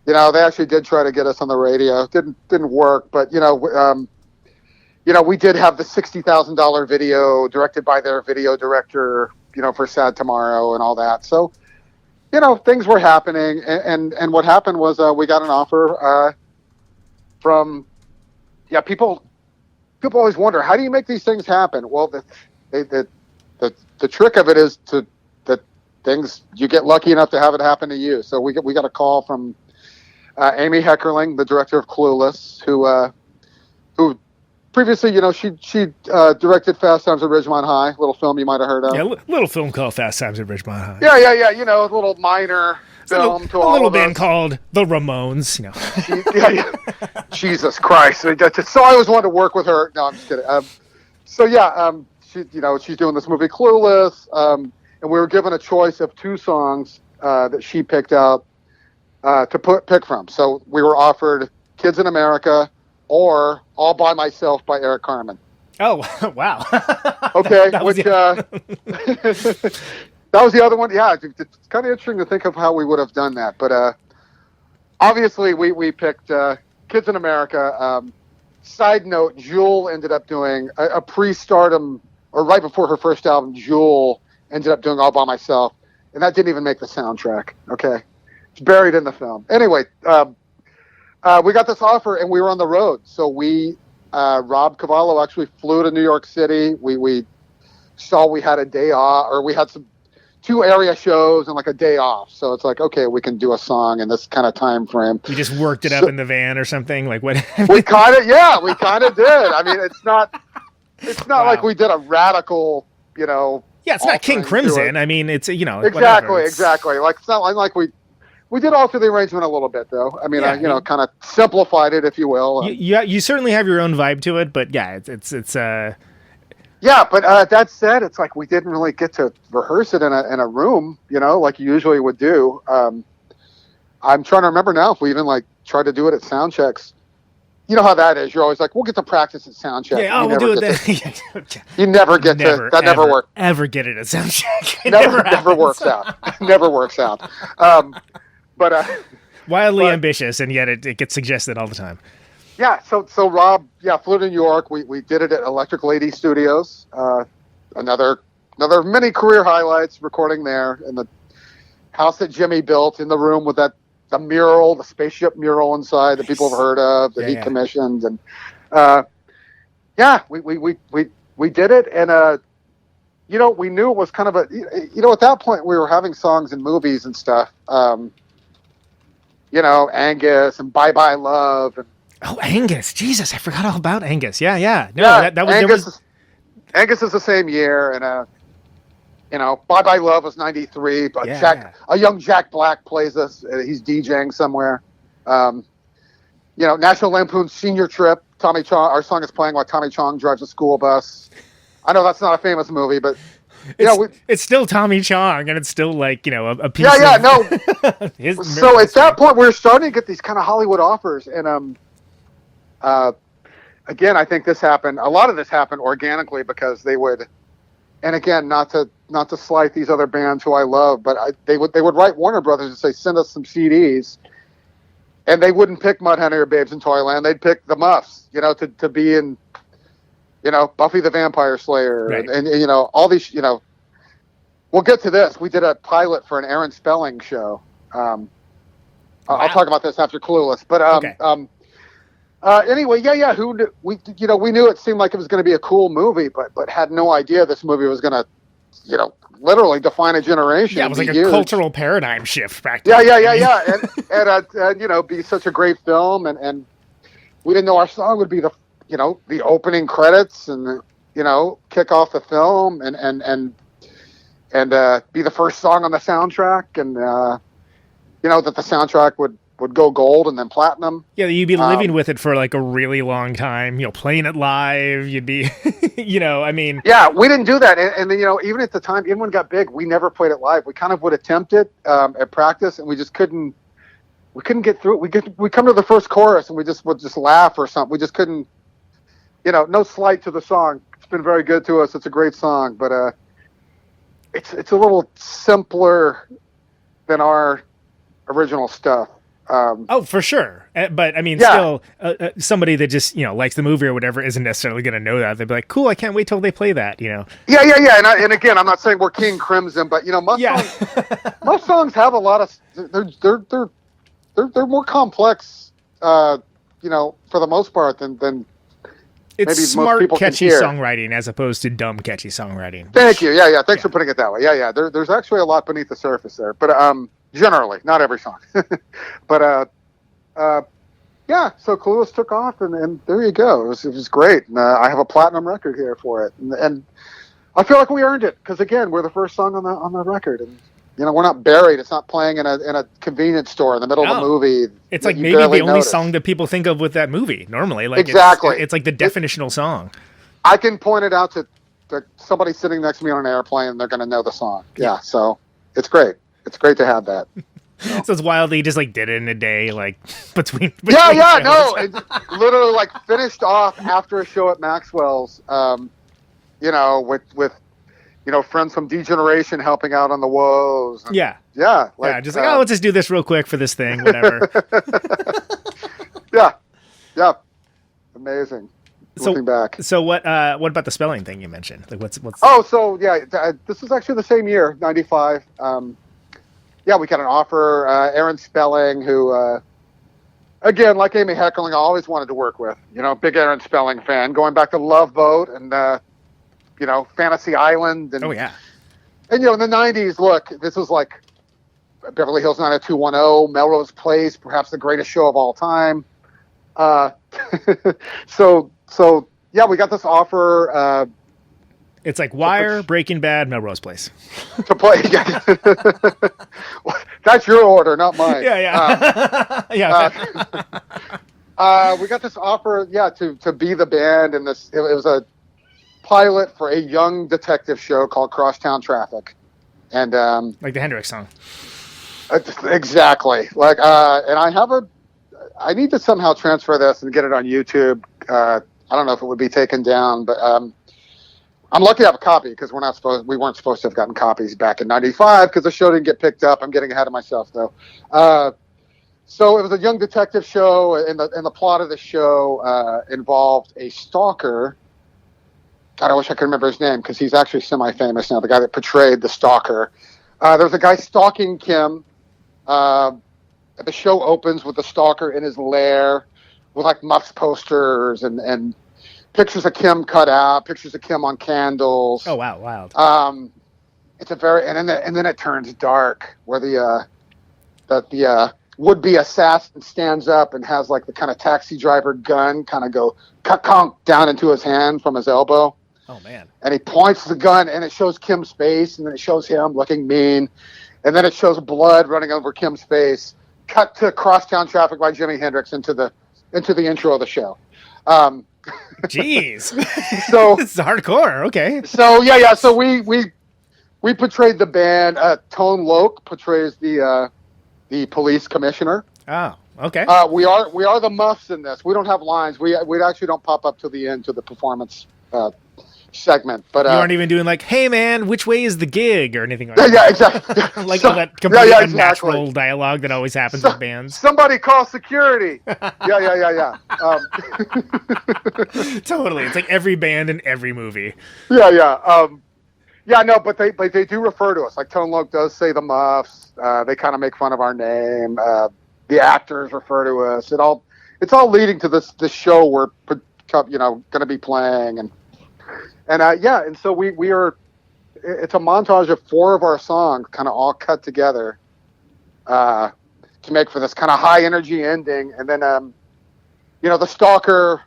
They actually did try to get us on the radio. Didn't work, but, we did have the $60,000 video directed by their video director, for Sad Tomorrow and all that. So, things were happening. And what happened was we got an offer from, people always wonder, how do you make these things happen? Well, the trick of it is that things, you get lucky enough to have it happen to you. So we got a call from Amy Heckerling, the director of Clueless, who previously, she directed Fast Times at Ridgemont High, little film you might have heard of. Yeah, little film called Fast Times at Ridgemont High. Yeah. A little minor film to all of us. A little band called The Ramones. Yeah. Jesus Christ! So I always wanted to work with her. No, I'm just kidding. She's doing this movie Clueless, and we were given a choice of 2 songs that she picked out to pick from. So we were offered "Kids in America" or "All by Myself" by Eric Carmen. Oh, wow. Okay, that was the other one. Yeah, it's kind of interesting to think of how we would have done that. But obviously, we picked "Kids in America." Side note, Jewel ended up doing a pre-stardom, or right before her first album, Jewel ended up doing "All by Myself," and that didn't even make the soundtrack. Okay, it's buried in the film. Anyway, we got this offer, and we were on the road. So Rob Cavallo actually flew to New York City. We saw we had a day off, or we had 2 area shows and like a day off. So it's like, okay, we can do a song in this kind of time frame. You just worked it up in the van or something? Like what? we kind of did. I mean, it's not like we did a radical, Yeah, it's not King Crimson. I mean, it's, Exactly. Like, it's not like we did alter the arrangement a little bit, though. I mean, kind of simplified it, if you will. You certainly have your own vibe to it, but yeah, it's. Yeah, but that said, it's like we didn't really get to rehearse it in a room, like you usually would do. I'm trying to remember now if we even like tried to do it at sound checks. You know how that is. You're always like, we'll get to practice at sound check. Yeah, we'll do it then. You never get to that. Never works. Ever get it at sound check? Never works out. Never works out. But wildly ambitious, and yet it gets suggested all the time. Yeah, so Rob, flew to New York. We did it at Electric Lady Studios. Another many career highlights recording there in the house that Jimmy built, in the room with that the mural, the spaceship mural inside that people have heard of, that he commissioned, and we did it, and we knew it was kind of at that point we were having songs in movies and stuff, Angus and Bye Bye Love, and Angus, Jesus, I forgot all about Angus. Yeah. No, that was Angus is the same year, and Bye Bye Love was 93, but a young Jack Black plays us. He's DJing somewhere. National Lampoon's Senior Trip. Tommy Chong. Our song is playing while Tommy Chong drives a school bus. I know that's not a famous movie, but it's still Tommy Chong, and it's still like a piece. No. So at that point, we were starting to get these kind of Hollywood offers, and again, I think this happened. A lot of this happened organically because they would, and again, not to slight these other bands who I love, but they would write Warner Brothers and say, send us some CDs, and they wouldn't pick Mudhoney or Babes in Toyland. They'd pick the Muffs, to be in, Buffy the Vampire Slayer, right. and all these, We'll get to this. We did a pilot for an Aaron Spelling show. I'll talk about this after Clueless, but okay. Anyway, who knew, we knew it seemed like it was going to be a cool movie, but had no idea this movie was going to, literally define a generation. Yeah, it was like a huge cultural paradigm shift practically. Yeah. and be such a great film, and we didn't know our song would be the opening credits and kick off the film and be the first song on the soundtrack, and that the soundtrack would go gold and then platinum. Yeah, you'd be living with it for like a really long time, playing it live. You'd be, Yeah, we didn't do that. And then, even at the time, even when it got big, we never played it live. We kind of would attempt it at practice, and we just couldn't get through it. We come to the first chorus, and we would just laugh or something. We just couldn't, no slight to the song. It's been very good to us. It's a great song, but it's a little simpler than our original stuff. Oh, for sure. But I mean, still, somebody that just, likes the movie or whatever isn't necessarily going to know that. They'd be like, cool, I can't wait till they play that, Yeah. And again, I'm not saying we're King Crimson, but, most songs have a lot of, they're more complex, for the most part than it's maybe smart, most people catchy can hear. songwriting as opposed to dumb, catchy songwriting. Thank you. Thanks for putting it that way. There's actually a lot beneath the surface there, but, generally, not every song, but so Clueless took off, and there you go. It was great. And, I have a platinum record here for it, and I feel like we earned it because again, we're the first song on the record, and we're not buried. It's not playing in a convenience store in the middle of the movie. It's like maybe the only song that people think of with that movie normally. Like exactly, it's like the definitional song. I can point it out to somebody sitting next to me on an airplane, and they're going to know the song. Yeah, so it's great. It's great to have that. So it's wild that he just did it in a day, between shows. No, it literally finished off after a show at Maxwell's, with friends from D-Generation helping out on the woes. And, let's just do this real quick for this thing, whatever. yeah, amazing. Looking back. So what about the spelling thing you mentioned? What's? Oh, so this is actually the same year, 95. We got an offer. Aaron Spelling, who, again, like Amy Heckerling, I always wanted to work with. Big Aaron Spelling fan, going back to Love Boat and, Fantasy Island. And, oh, yeah. And, in the 90s, look, this was like Beverly Hills 90210, Melrose Place, perhaps the greatest show of all time. So we got this offer. It's like Wire, Breaking Bad, Melrose Place. To play. That's your order, not mine. We got this offer, to be the band, and it was a pilot for a young detective show called Crosstown Traffic, and like the Hendrix song. Exactly. And I need to somehow transfer this and get it on YouTube. I don't know if it would be taken down, but I'm lucky to have a copy because we weren't supposed to have gotten copies back in 95 because the show didn't get picked up. I'm getting ahead of myself though. So it was a young detective show, and the plot of the show involved a stalker. God, I wish I could remember his name because he's actually semi-famous now. The guy that portrayed the stalker. There was a guy stalking Kim, the show opens with the stalker in his lair with like Muffs posters and pictures of Kim cut out, pictures of Kim on candles. Oh wow, wild. It's a very and then it turns dark where the would-be assassin stands up and has like the kind of taxi driver gun kind of go conk down into his hand from his elbow. Oh man. And he points the gun and it shows Kim's face and then it shows him looking mean. And then it shows blood running over Kim's face. Cut to Crosstown Traffic by Jimi Hendrix into the intro of the show. Jeez. So this is hardcore. Okay. So yeah. So we portrayed the band. Tone Loc portrays the police commissioner. Oh, okay. We are the Muffs in this. We don't have lines. We actually don't pop up to the end to the performance segment. But you aren't even doing like, "Hey man, which way is the gig?" or anything like that. Yeah, exactly. Like all that completely unnatural dialogue that always happens with bands. Somebody call security. Yeah. Totally. It's like every band in every movie. Yeah. Yeah, no, but they do refer to us. Like Tone Loc does say the Muffs. They kind of make fun of our name. The actors refer to us. It's all leading to this show we're going to be playing and so we are. It's a montage of 4 of our songs, kind of all cut together, to make for this kind of high energy ending. And then the stalker.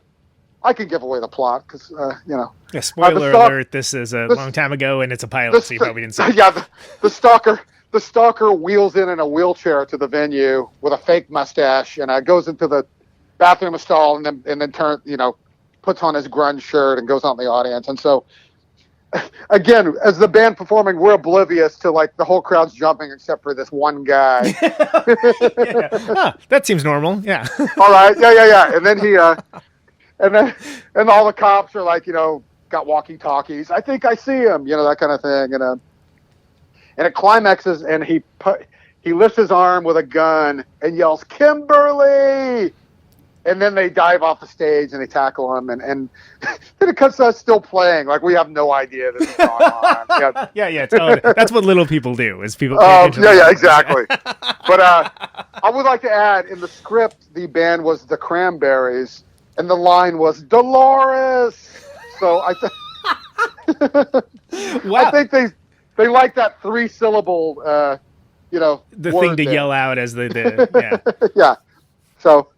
I can give away the plot because Yeah, spoiler alert! This is a long time ago, and it's a pilot, so you probably didn't see it. Yeah, the stalker wheels in a wheelchair to the venue with a fake mustache, and goes into the bathroom stall, and then puts on his grunge shirt and goes out in the audience. And so, again, as the band performing, we're oblivious to like the whole crowd's jumping except for this one guy. Yeah. Huh, that seems normal. Yeah. All right. Yeah. And then he. And all the cops are like, got walkie-talkies. I think I see him, that kind of thing. And it climaxes, and he lifts his arm with a gun and yells, "Kimberly!" And then they dive off the stage and they tackle him, and then it cuts to us still playing, like we have no idea this is going on. Yeah. Totally. That's what little people do. Is people. Yeah, exactly. But I would like to add, in the script, the band was the Cranberries. And the line was Dolores. So I think they like that 3-syllable, the thing to yell out as the yeah. So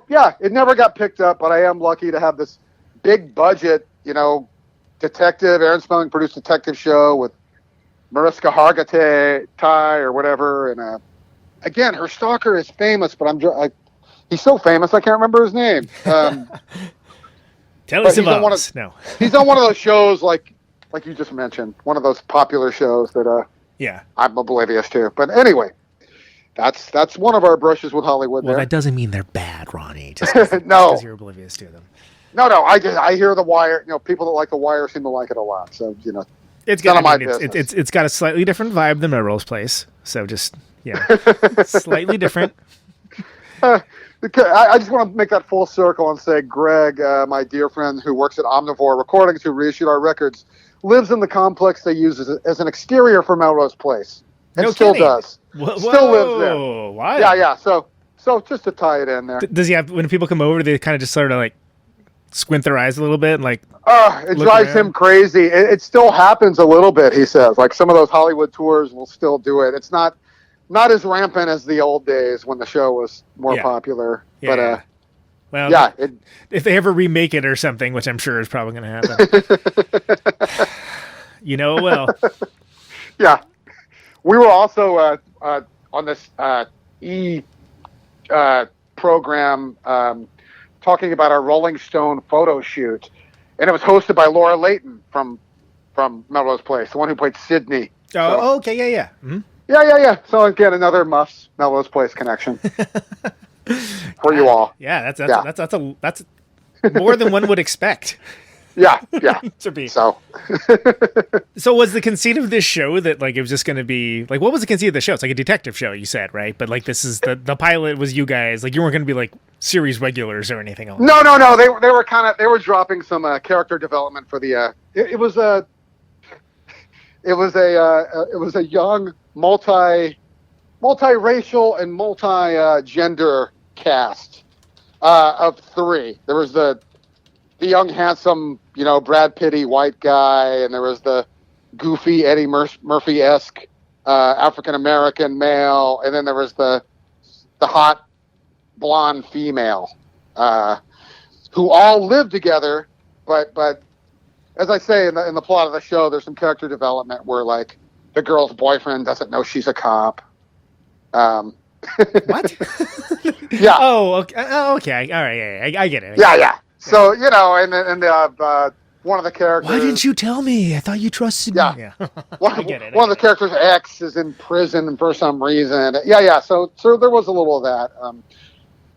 yeah, it never got picked up, but I am lucky to have this big budget, detective, Aaron Spelling produced detective show with Mariska Hargitay or whatever. And again, her stalker is famous, but he's so famous, I can't remember his name. Telly Savalas. No. He's on one of those shows like you just mentioned, one of those popular shows that I'm oblivious to. But anyway, that's one of our brushes with Hollywood. Well, there. that doesn't mean they're bad, Ronnie. Just no, because you're oblivious to them. No. I hear The Wire. People that like The Wire seem to like it a lot. So it's none of my business. It's got a slightly different vibe than Melrose Place. So just slightly different. I just want to make that full circle and say Greg, my dear friend who works at Omnivore Recordings, who reissued our records, lives in the complex they use as an exterior for Melrose Place. And no still kidding. Does. Whoa, still lives there. Why? Yeah. So just to tie it in there. Does he have, when people come over, they kind of just sort of like squint their eyes a little bit and like it drives him crazy. It still happens a little bit, he says. Like some of those Hollywood tours will still do it. It's not as rampant as the old days when the show was more popular. Yeah. But well, if they ever remake it or something, which I'm sure is probably going to happen, it will. Yeah, we were also on this program talking about our Rolling Stone photo shoot, and it was hosted by Laura Layton from Melrose Place, the one who played Sydney. Oh, okay, yeah. Mm-hmm. Yeah. So again, another Muffs Melrose Place connection for you all. Yeah, that's more than one would expect. Yeah. To be. So was the conceit of this show that like it was just going to be like, what was the conceit of the show? It's like a detective show, you said, right? But like this is the pilot was you guys, like you weren't going to be like series regulars or anything else. No. They were dropping some character development for the. It was a young multiracial and multi-gender cast of three. There was the young, handsome, Brad Pitty white guy, and there was the goofy Eddie Murphy-esque African-American male, and then there was the hot blonde female who all lived together, but as I say in the plot of the show, there's some character development where, like, the girl's boyfriend doesn't know she's a cop. What? Yeah. Oh, okay. All right. Yeah, I get it. Yeah. So, and one of the characters... Why didn't you tell me? I thought you trusted me. Yeah. I get it. One of the characters' ex is in prison for some reason. Yeah. So there was a little of that.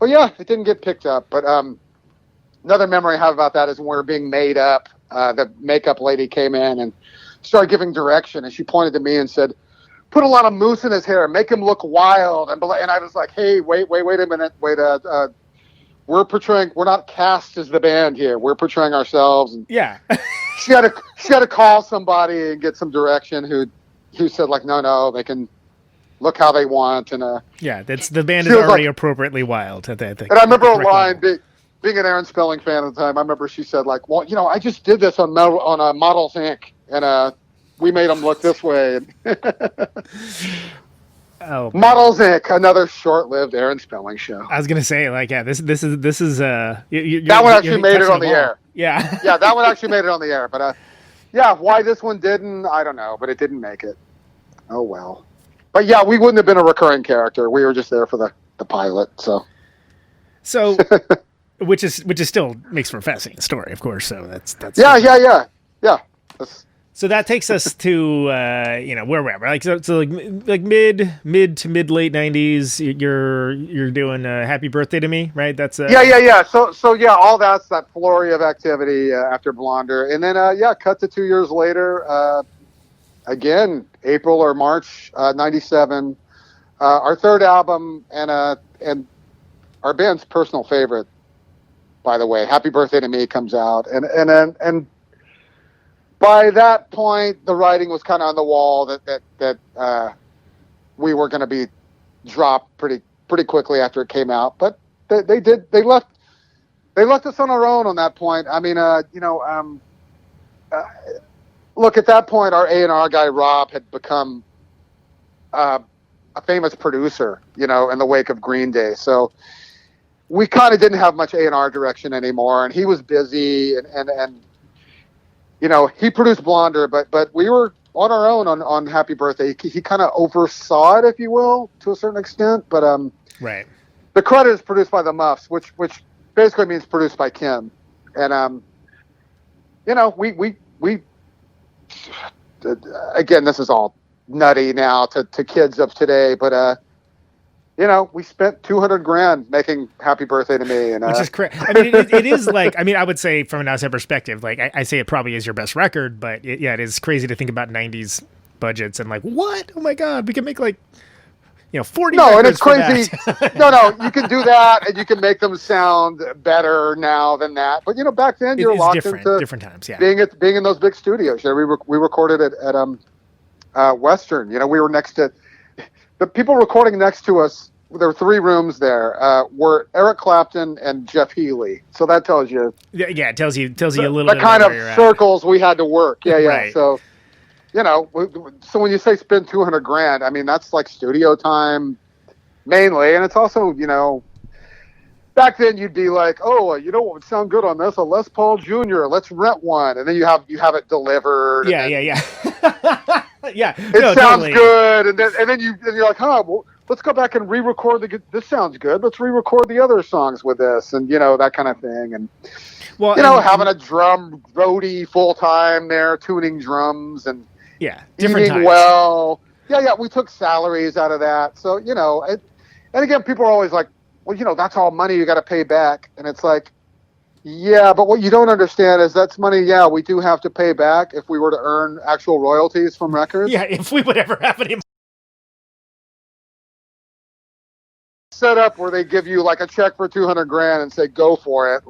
But yeah, it didn't get picked up. But another memory I have about that is when we were being made up, the makeup lady came in and started giving direction, and she pointed to me and said, "Put a lot of mousse in his hair, make him look wild." And I was like, "Hey, wait a minute, we're not cast as the band here. We're portraying ourselves." And yeah. she had to call somebody and get some direction who said, like, no, they can look how they want. And that's the band is already appropriately wild. And I remember a line, being an Aaron Spelling fan at the time, I remember she said, like, well, I just did this on Models Inc. and we made them look this way. Oh, Models Inc., another short-lived Aaron Spelling show. I was gonna say, like, yeah, this is that one actually made it on the air. Yeah, yeah, that one actually made it on the air. But yeah, why this one didn't, I don't know. But it didn't make it. Oh well. But yeah, we wouldn't have been a recurring character. We were just there for the pilot. So, which is still makes for a fascinating story, of course. So that's yeah. So that takes us to where we're at, right? So like mid to mid late 90s. You're doing Happy Birthday to Me, right? That's yeah. So yeah, all that's that flurry of activity after Blonder, and then cut to 2 years later. Again, April or March '97, our third album and our band's personal favorite, by the way, Happy Birthday to Me comes out, and by that point, the writing was kind of on the wall that we were going to be dropped pretty quickly after it came out. But they left us on our own on that point. I mean, look, at that point, our A&R guy Rob had become a famous producer, in the wake of Green Day. So we kind of didn't have much A&R direction anymore, and he was busy and he produced Blonder, but we were on our own on Happy Birthday. He kind of oversaw it, if you will, to a certain extent. But right, the credit is produced by the Muffs, which basically means produced by Kim. And we again, this is all nutty now to kids of today, but we spent $200,000 making Happy Birthday to Me, and which is crazy. I mean, it is like, I mean, I would say from an outside perspective, like I say it probably is your best record, but it is crazy to think about 90s budgets and like, what? Oh my God, we can make like, 40. No, and it's crazy. No, you can do that, and you can make them sound better now than that. But back then you're locked into different times. Yeah, being in those big studios. We recorded it at Western. We were next to. The people recording next to us, there were 3 rooms there, were Eric Clapton and Jeff Healey. So that tells you. Yeah, it tells you a little the bit kind of circles we had to work. Yeah. Right. So, so when you say spend $200,000, I mean, that's like studio time mainly. And it's also, back then you'd be like, oh, what would sound good on this? A Les Paul Jr., let's rent one. And then you have it delivered. Yeah. Yeah, it sounds good, and then you're like, well, let's go back and re-record this sounds good. Let's re-record the other songs with this, and that kind of thing. And having a drum roadie full time there, tuning drums and different eating times. well. Yeah, we took salaries out of that. So and again, people are always like, well, that's all money you got to pay back, and it's like. Yeah, but what you don't understand is that's money, we do have to pay back if we were to earn actual royalties from records. Yeah, if we would ever have any set up where they give you like a check for $200,000 and say, go for it.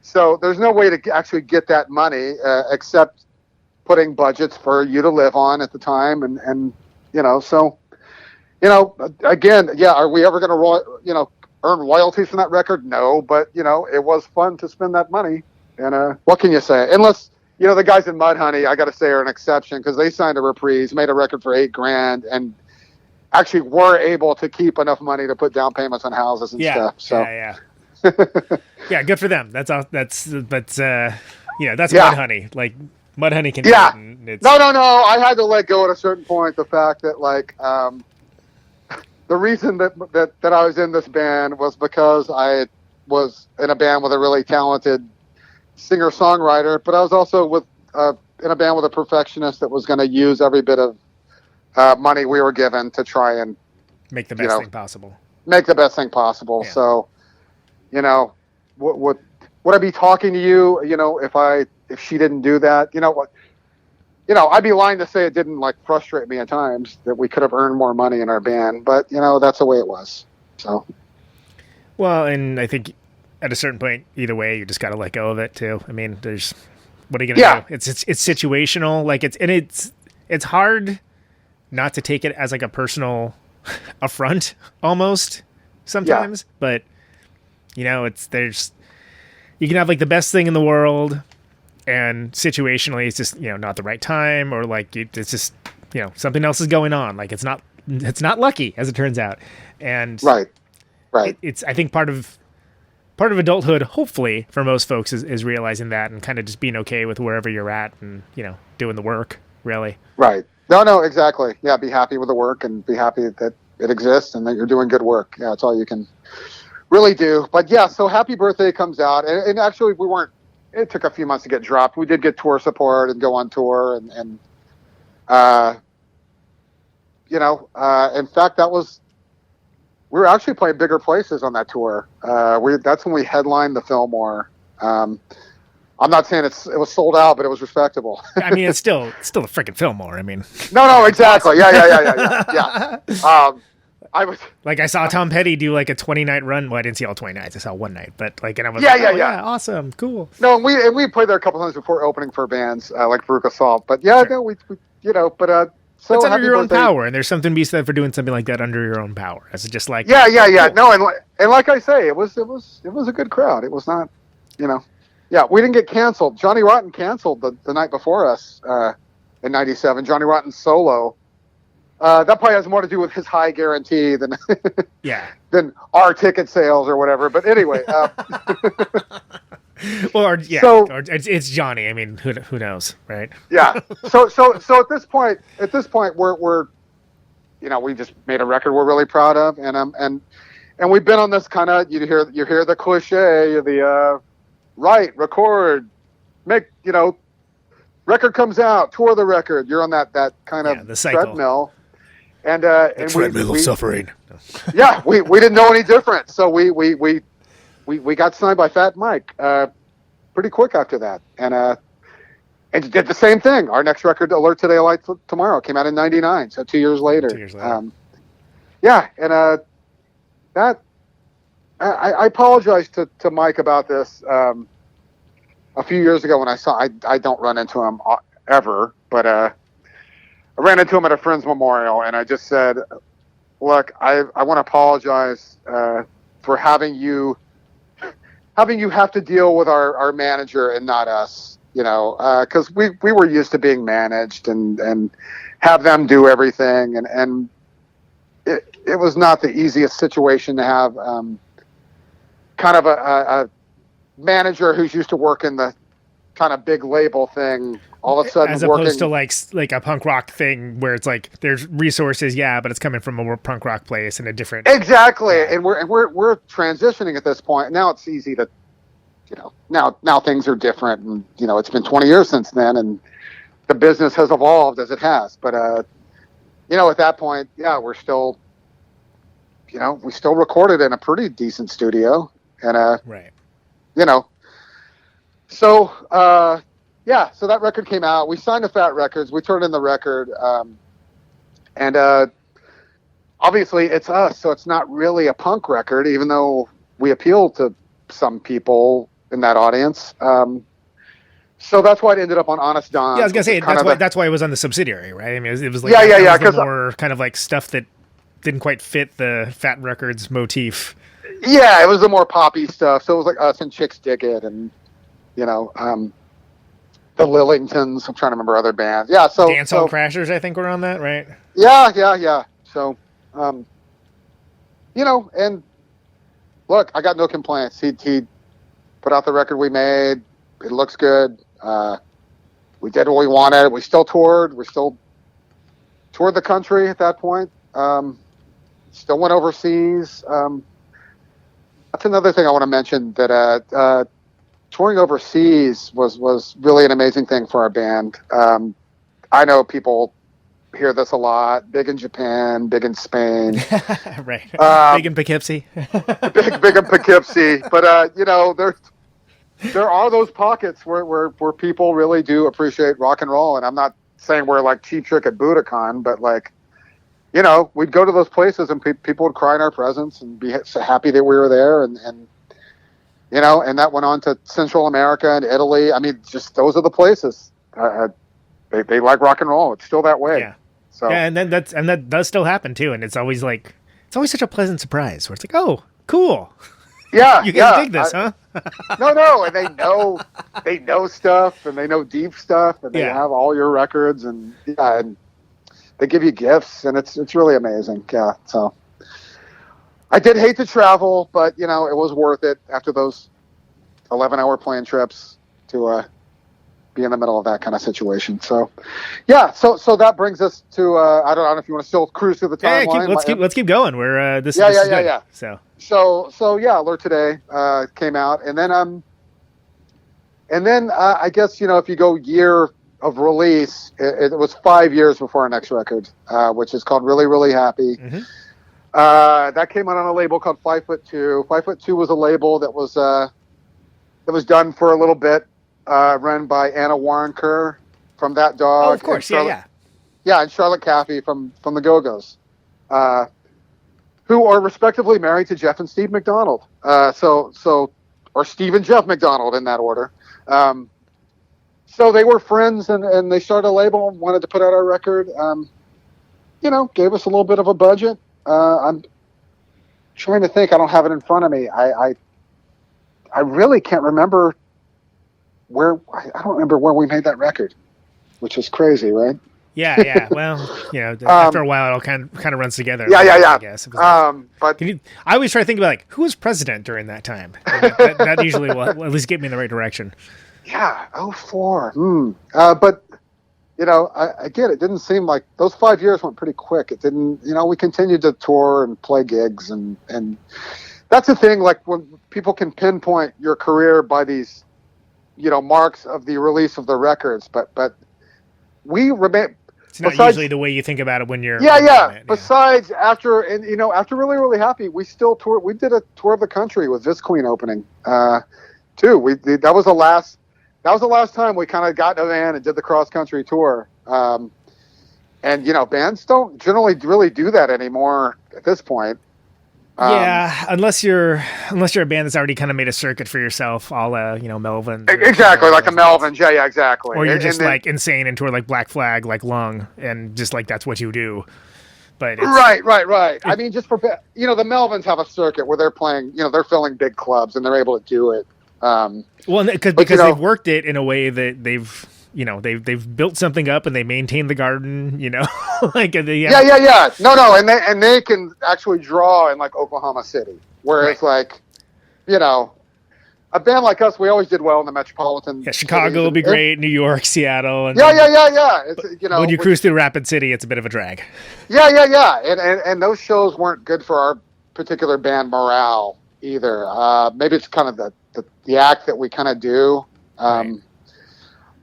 So there's no way to actually get that money except putting budgets for you to live on at the time. And so again, are we ever going to, earn royalties from that record? No, but it was fun to spend that money. And what can you say? Unless the guys in Mudhoney, I got to say, are an exception because they signed a Reprise, made a record for $8,000, and actually were able to keep enough money to put down payments on houses and stuff. So yeah, good for them. That's all. That's Mudhoney. Like Mudhoney can do it. And it's... No. I had to let go at a certain point. The fact that the reason that I was in this band was because I was in a band with a really talented singer-songwriter, but I was also in a band with a perfectionist that was going to use every bit of money we were given to try and make the best thing possible. Make the best thing possible. Yeah. So, would I be talking to you? If she didn't do that, I'd be lying to say it didn't frustrate me at times that we could have earned more money in our band, but that's the way it was. So, well, and I think at a certain point, either way, you just got to let go of it too. I mean, what are you gonna do? It's situational. It's hard not to take it as a personal affront almost sometimes, but you can have the best thing in the world, and situationally it's just not the right time, or it's just something else is going on. It's not lucky, as it turns out, and right. It's I think part of adulthood, hopefully for most folks, is realizing that and kind of just being okay with wherever you're at and doing the work, really. Right. No, exactly. Yeah, be happy with the work and be happy that it exists and that you're doing good work. Yeah, that's all you can really do. But yeah, so Happy Birthday comes out, and actually it took a few months to get dropped. We did get tour support and go on tour, and in fact, we were actually playing bigger places on that tour. That's when we headlined the Fillmore. I'm not saying it was sold out, but it was respectable. I mean, it's still a freaking Fillmore. I mean, no, exactly. Yeah. I saw Tom Petty do a 20-night run. Well, I didn't see all 20 nights. I saw one night, but and I was awesome, cool. No, and we played there a couple times before opening for bands like Veruca Salt. But we so it's under your own power, and there's something to be said for doing something like that under your own power. It's just cool. No, and like I say, it was a good crowd. It was not, we didn't get canceled. Johnny Rotten canceled the night before us in '97. Johnny Rotten's solo. That probably has more to do with his high guarantee than than our ticket sales or whatever. But anyway, or it's Johnny. I mean, who knows, right? Yeah. So at this point, we're we just made a record we're really proud of, and we've been on this kind of you hear the cliche, the write, record, make record comes out, tour the record. You're on that kind of the cycle. Treadmill. And treadmill of suffering. Yeah, we didn't know any different, so we got signed by Fat Mike pretty quick after that, and did the same thing. Our next record, Alert Today, Light Tomorrow, came out in '99, so 2 years later. That I apologized to Mike about this a few years ago when I don't run into him ever, but I ran into him at a friend's memorial, and I just said, look, I want to apologize for having you have to deal with our manager and not us, because we were used to being managed and have them do everything, and it was not the easiest situation to have kind of a manager who's used to working the kind of big label thing all of a sudden, as opposed to like a punk rock thing where it's there's resources, but it's coming from a more punk rock place and a different and we're transitioning at this point. Now it's easy to now things are different, and it's been 20 years since then, and the business has evolved as it has. But at that point, we're still we still recorded in a pretty decent studio, and right. So, so that record came out. We signed to Fat Records. We turned in the record. And obviously it's us, so it's not really a punk record, even though we appeal to some people in that audience. So that's why it ended up on Honest Don. Yeah, I was going to say, that's why it was on the subsidiary, right? I mean, it was more kind of stuff that didn't quite fit the Fat Records motif. Yeah, it was the more poppy stuff. So it was like Us and Chicks Dig It, and the Lillingtons. I'm trying to remember other bands. Yeah, so Dance Hall Crashers, I think, were on that, right? Yeah. So, and look, I got no complaints. He put out the record we made. It looks good. We did what we wanted. We still toured. We still toured the country at that point. Still went overseas. That's another thing I want to mention, that touring overseas was really an amazing thing for our band. I know people hear this a lot. Big in Japan, big in Spain. Right. Big in Poughkeepsie. big in Poughkeepsie. But, there are those pockets where people really do appreciate rock and roll. And I'm not saying we're like Cheap Trick at Budokan, but like, we'd go to those places and people would cry in our presence and be so happy that we were there. And that went on to Central America and Italy. I mean, just those are the places. They like rock and roll. It's still that way. Yeah. So yeah, and that does still happen too. And it's always such a pleasant surprise where it's like, oh, cool. Yeah, you guys dig this, huh? No, and they know stuff, and they know deep stuff, and they have all your records, and they give you gifts, and it's really amazing. Yeah, so I did hate to travel, but it was worth it after those 11-hour plane trips to be in the middle of that kind of situation. So, yeah, so that brings us to I don't know if you want to still cruise through the timeline. Let's keep going. We're this is good. Yeah. So yeah, Alert Today came out, and then I guess if you go year of release, it was 5 years before our next record, which is called Really Really Happy. Mm-hmm. That came out on a label called 5 Foot 2. 5 Foot 2 was a label that was done for a little bit, run by Anna Warrenker from That Dog. Oh, of course, yeah. And Charlotte Caffey from the Go-Go's, who are respectively married to Jeff and Steve McDonald. Or Steve and Jeff McDonald in that order. So they were friends, and they started a label and wanted to put out our record. Gave us a little bit of a budget. I'm trying to think. I don't have it in front of me. I really can't remember I don't remember where we made that record, which is crazy, right? Yeah. Well, after a while, it all kind of runs together. Yeah. I guess. But I always try to think about who was president during that time. That usually will at least get me in the right direction. Yeah, 04. But again, it didn't seem like those 5 years went pretty quick. It didn't. We continued to tour and play gigs, and that's the thing. Like when people can pinpoint your career by these, marks of the release of the records, but we remain. It's not usually the way you think about it when you're. Yeah. Besides, after Really Really Happy, we still toured. We did a tour of the country with This Queen opening, too. That was the last time we kind of got in a van and did the cross country tour. And bands don't generally really do that anymore at this point. Unless you're a band that's already kind of made a circuit for yourself, a la Melvin. Exactly, like the Melvins. Yeah, exactly. Or you're just insane and tour like Black Flag, like Lung, and just like that's what you do. But right. I mean, just for the Melvins have a circuit where they're playing. They're filling big clubs and they're able to do it. Because they've worked it in a way that they've built something up and they maintain the garden, like No, and they can actually draw in like Oklahoma City, where it's like, a band like us, we always did well in the metropolitan. Yeah, Chicago will be great, New York, Seattle, and It's, when you cruise through Rapid City, it's a bit of a drag. Yeah, and those shows weren't good for our particular band morale either. Maybe it's kind of the act that we kind of do. Right.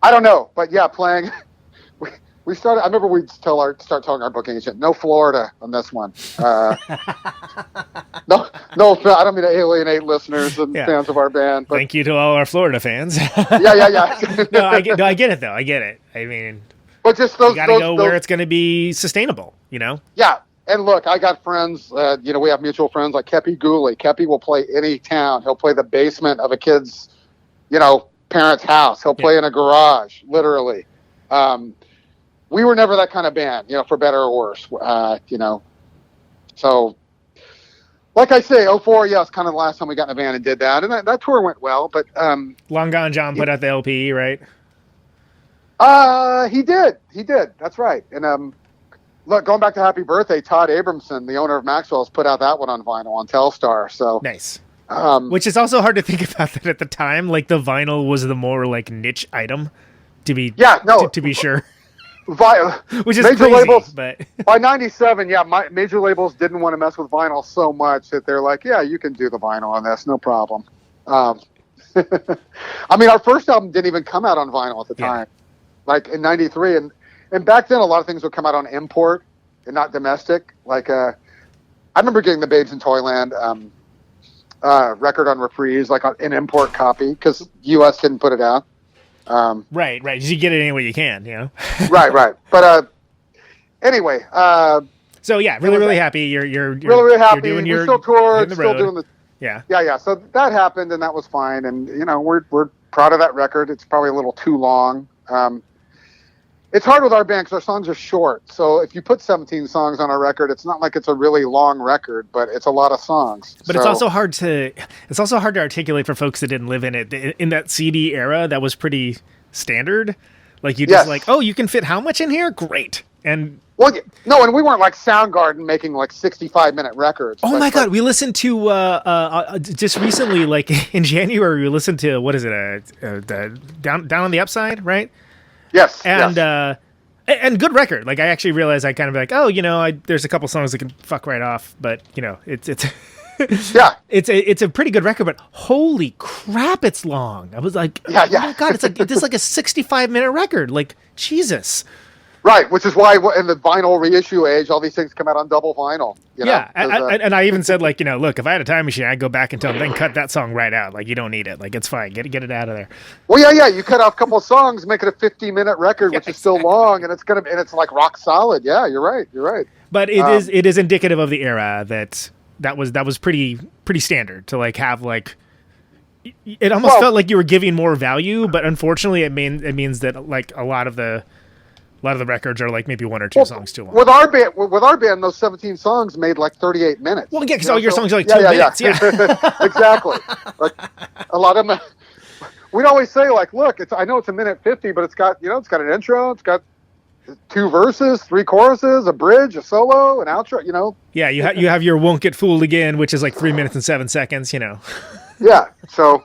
I don't know, but yeah, playing. We started. I remember we'd start telling our booking agent, "No Florida on this one." No. I don't mean to alienate listeners and fans of our band. But thank you to all our Florida fans. Yeah. No, I get it though. I get it. I mean, but just those. You got to go where it's going to be sustainable. Yeah, and look, I got friends. We have mutual friends like Kepi Gooley. Kepi will play any town. He'll play the basement of a kid's, parents' house. He'll play in a garage, literally. We were never that kind of band, for better or worse. So, like I say, 04, yeah, it's kind of the last time we got in a band and did that. And that tour went well, but... Long Gone John put out the LP, right? He did. That's right. And look, going back to Happy Birthday, Todd Abramson, the owner of Maxwell's, put out that one on vinyl on Telstar. So nice. Which is also hard to think about that at the time. Like the vinyl was the more like niche item to be to be sure. Which is major crazy, labels, but by 97, major labels didn't want to mess with vinyl so much that they're like, yeah, you can do the vinyl on this, no problem. I mean, our first album didn't even come out on vinyl at the time, like in 93. And back then, a lot of things would come out on import and not domestic. Like, I remember getting the Babes in Toyland record on Reprise, like an import copy, because U.S. didn't put it out. Right. You get it any way you can, you know. right. But anyway. So yeah, really happy. You're really happy. You're doing we still toured, still doing the. Yeah. So that happened, and that was fine. And we're proud of that record. It's probably a little too long. It's hard with our band because our songs are short. So if you put 17 songs on a record, it's not like it's a really long record, but it's a lot of songs. But it's also hard to articulate for folks that didn't live in it. In that CD era, that was pretty standard. Like you just like, oh, you can fit how much in here? Great. And no, and we weren't like Soundgarden making like 65-minute records. Oh my God, we listened to just recently, like in January, we listened to what is it? Down on the Upside, right? Yes, and good record. Like I actually realized I kind of like, there's a couple songs that can fuck right off, but it's it's a pretty good record. But holy crap, it's long. I was like, oh my God, it's like a 65-minute record. Like Jesus. Right, which is why in the vinyl reissue age, all these things come out on double vinyl. And I even said, like, look, if I had a time machine, I'd go back and tell them, then cut that song right out. Like, you don't need it. Like, it's fine. Get it out of there. Well, yeah. You cut off a couple of songs, make it a 50-minute record, which is still long, and it's like rock solid. Yeah, you're right. But it is indicative of the era that was pretty standard to like have like. It almost felt like you were giving more value, but unfortunately, it means that like a lot of the records are like maybe one or two songs too long. With our band, those 17 songs made like 38 minutes. Well, yeah, because all your songs are like 2 minutes. Yeah. Exactly. Like a lot of them. We'd always say like, look, I know it's a minute 50, but it's got an intro, it's got 2 verses, 3 choruses, a bridge, a solo, an outro. Yeah, you have your "Won't Get Fooled Again," which is like 3 minutes and 7 seconds. Yeah. So.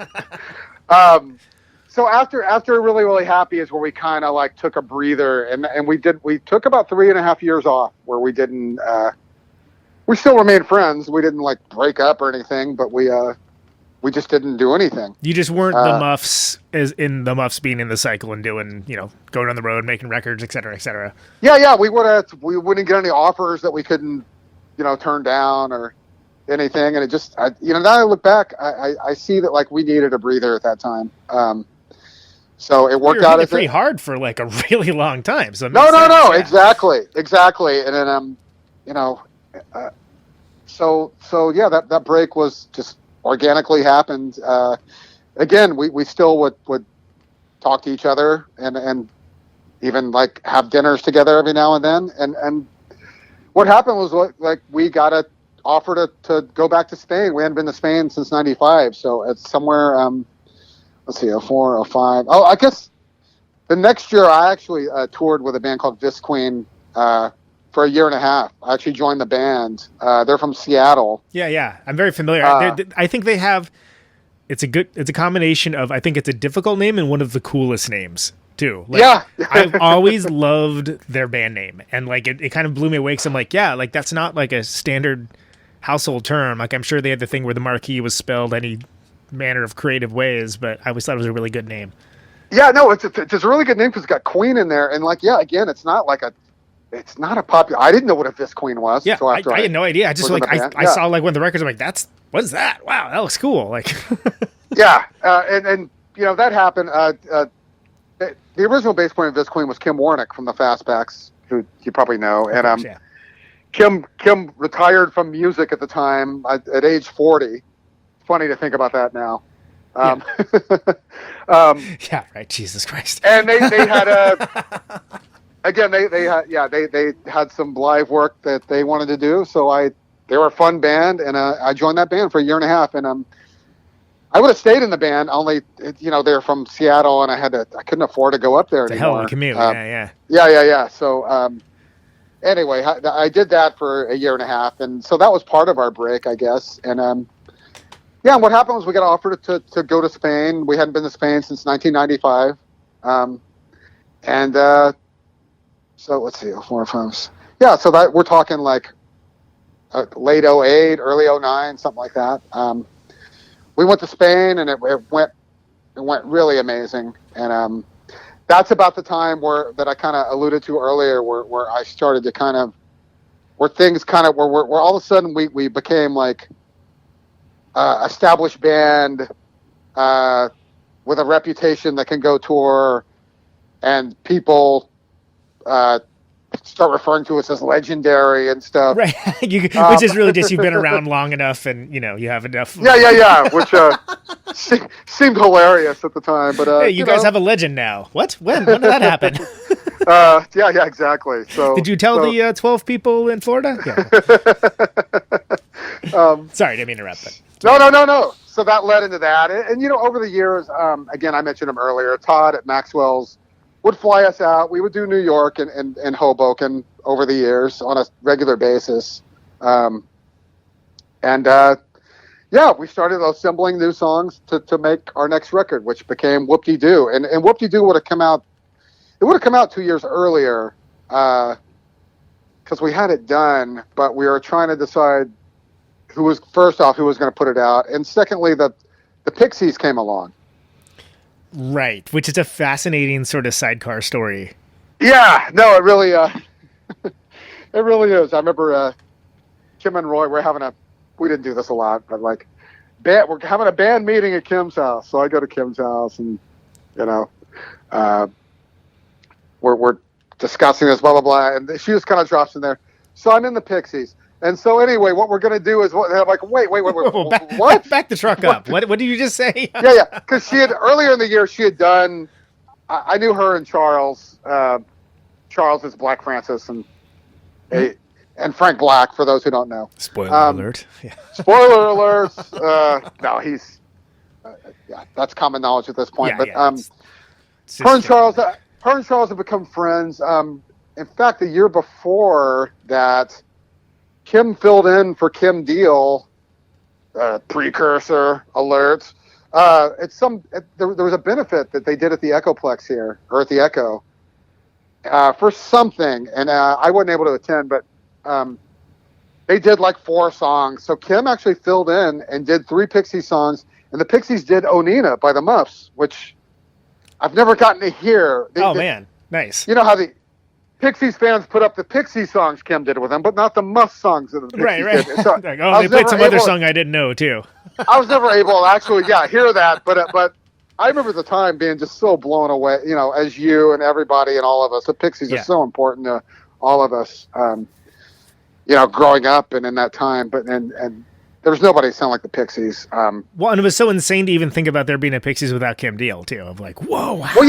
So after Really, Really Happy is where we kind of like took a breather, and we took about 3.5 years off where we didn't, we still remained friends. We didn't like break up or anything, but we just didn't do anything. You just weren't the Muffs as in the Muffs being in the cycle and doing, going on the road, making records, et cetera, et cetera. Yeah. We wouldn't get any offers that we couldn't, turn down or anything. And it just, now I look back, I see that like we needed a breather at that time. So it worked out. Pretty hard for like a really long time. So no, yeah. Exactly. And then so yeah, that break was just organically happened. Again, we still would talk to each other and even like have dinners together every now and then. And what happened was like we got an offer to go back to Spain. We hadn't been to Spain since '95, so it's somewhere. Let's see, 04, 05. Oh, I guess the next year I actually toured with a band called Visqueen for a year and a half. I actually joined the band. They're from Seattle. Yeah. I'm very familiar. I think they have. It's a combination of. I think it's a difficult name and one of the coolest names too. Like, yeah. I've always loved their band name, and like it kind of blew me away. Cause I'm like, yeah, like that's not like a standard household term. Like I'm sure they had the thing where the marquee was spelled any manner of creative ways, but I always thought it was a really good name. Yeah, no, it's a really good name because it's got Queen in there, and like, yeah, again, it's not a popular. I didn't know what a Visqueen was. Yeah, so I had no idea. I just like I saw like one of the records. I'm like, what's that? Wow, that looks cool. Like, yeah, and that happened. The original bass player of Visqueen was Kim Warnick from the Fastbacks, who you probably know, and Kim retired from music at the time at age 40. Funny to think about that now. Yeah, right. Jesus Christ. And they had they had some live work that they wanted to do. So I they were a fun band, and I joined that band for a year and a half, and I would have stayed in the band, only they're from Seattle, and I couldn't afford to go up there anymore. The hell of a commute, yeah. So anyway, I did that for a year and a half, and so that was part of our break, I guess. And and what happened was we got offered to go to Spain. We hadn't been to Spain since 1995, so let's see, 4 or 5. Yeah, so that we're talking like late 08, early 09, something like that. We went to Spain, and it went really amazing. And that's about the time that I kind of alluded to earlier, where I started to where all of a sudden we became like established band with a reputation that can go tour, and people start referring to us as legendary and stuff. Right. Which is really just you've been around long enough, and you have enough. Yeah. Which seemed hilarious at the time. But hey, you guys have a legend now. What? When did that happen? Yeah, exactly. So did you tell the 12 people in Florida? Yeah. Sorry, didn't mean to interrupt. But no. So that led into that, and over the years, again, I mentioned him earlier. Todd at Maxwell's would fly us out. We would do New York and Hoboken over the years on a regular basis. We started assembling new songs to make our next record, which became Whoop-De-Doo. And Whoop-De-Doo would have come out. It would have come out 2 years earlier because we had it done, but we were trying to decide who was going to put it out. And secondly, the Pixies came along. Right, which is a fascinating sort of sidecar story. Yeah, no, it really, it really is. I remember Kim and Roy. We didn't do this a lot, but like, we're having a band meeting at Kim's house. So I go to Kim's house, and we're discussing this, blah blah blah, and she just kind of drops in there. So I'm in the Pixies. And so anyway, what we're going to do is I'm like, wait, what? Back the truck up. What did you just say? Yeah. Because earlier in the year, she had done, I knew her and Charles. Charles is Black Francis and Frank Black, for those who don't know. Spoiler alert. Yeah. Spoiler alert. No, he's, that's common knowledge at this point. But her and Charles have become friends. In fact, the year before that, Kim filled in for Kim Deal, precursor alert. There was a benefit that they did at the Echoplex here, or at the Echo, for something, and I wasn't able to attend, but they did like 4 songs. So Kim actually filled in and did 3 Pixies songs, and the Pixies did Onina by the Muffs, which I've never gotten to hear. Man, nice. You know how the Pixies fans put up the Pixies songs Kim did with them, but not the Muffs songs that the Pixies did. So they played some other song I didn't know too. I was never able to actually, hear that, but I remember the time being just so blown away. As you and everybody and all of us, the Pixies are so important to all of us. Growing up and in that time, and there was nobody sound like the Pixies. And it was so insane to even think about there being a Pixies without Kim Deal too. Of like, whoa, how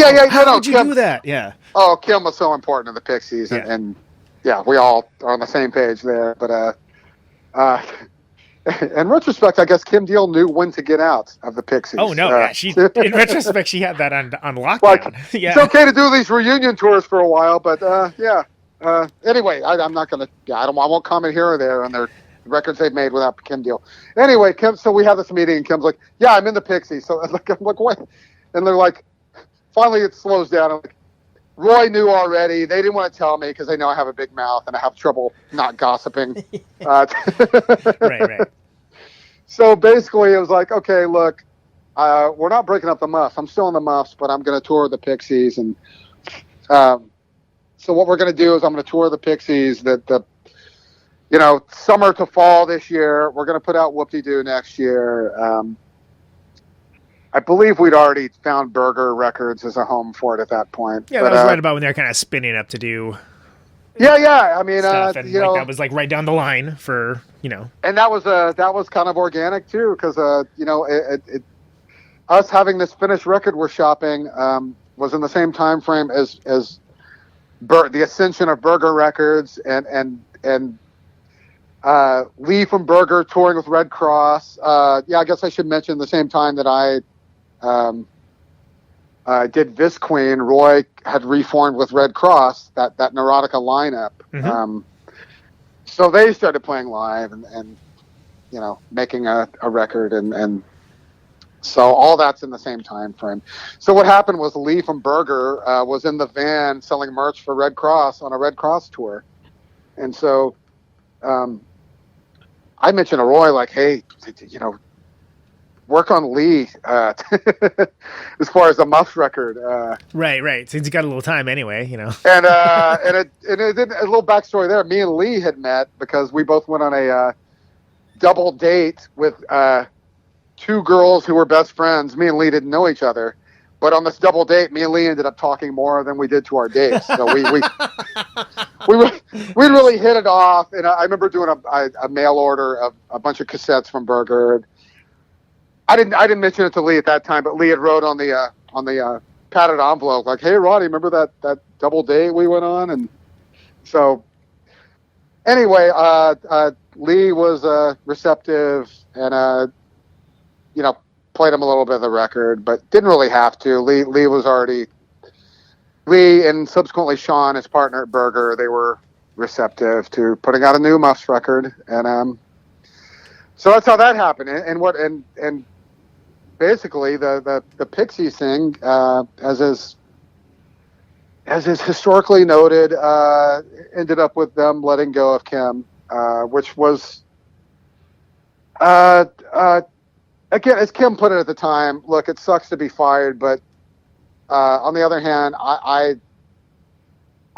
did you do that? Yeah. Oh, Kim was so important to the Pixies, and we all are on the same page there. But in retrospect, I guess Kim Deal knew when to get out of the Pixies. Oh no, she in retrospect she had that on lockdown. Like, it's okay to do these reunion tours for a while, but anyway, I'm not gonna. I won't comment here or there on their records they've made without Kim Deal. Anyway, so we have this meeting, and Kim's like, "Yeah, I'm in the Pixies." So I'm like, "What?" And they're like, finally it slows down. I'm like, Roy knew already. They didn't want to tell me because they know I have a big mouth and I have trouble not gossiping. Right. So basically, it was like, okay, look, we're not breaking up the Muffs. I'm still in the Muffs, but I'm going to tour the Pixies. And so what we're going to do is I'm going to tour the Pixies summer to fall this year. We're going to put out Whoop-De-Doo next year. I believe we'd already found Burger Records as a home for it at that point. Yeah, that was right about when they were kind of spinning up to do. Yeah. I mean, stuff, and that was like right down the line for. And that was kind of organic too, because us having this finished record we're shopping was in the same time frame as the ascension of Burger Records and Lee from Burger touring with Red Cross. Yeah, I guess I should mention the same time that I did Vis Queen, Roy had reformed with Red Cross, that Neurotica lineup. Mm-hmm. So they started playing live and making a record. And so all that's in the same time frame. So what happened was Lee from Burger was in the van selling merch for Red Cross on a Red Cross tour. And so I mentioned to Roy, like, hey, work on Lee as far as the Muffs record. Right. Since you got a little time anyway, And it did a little backstory there. Me and Lee had met because we both went on a double date with two girls who were best friends. Me and Lee didn't know each other, but on this double date, me and Lee ended up talking more than we did to our dates. So we really hit it off. And I remember doing a mail order of a bunch of cassettes from Burger. I didn't mention it to Lee at that time, but Lee had wrote on the padded envelope like, "Hey, Ronnie, remember that double date we went on?" And so anyway, Lee was receptive and played him a little bit of the record, but didn't really have to. Lee and subsequently Sean, his partner at Burger, they were receptive to putting out a new Muffs record, and so that's how that happened. And basically the Pixies thing, as is historically noted, ended up with them letting go of Kim, which was again, as Kim put it at the time, look, it sucks to be fired, but on the other hand, I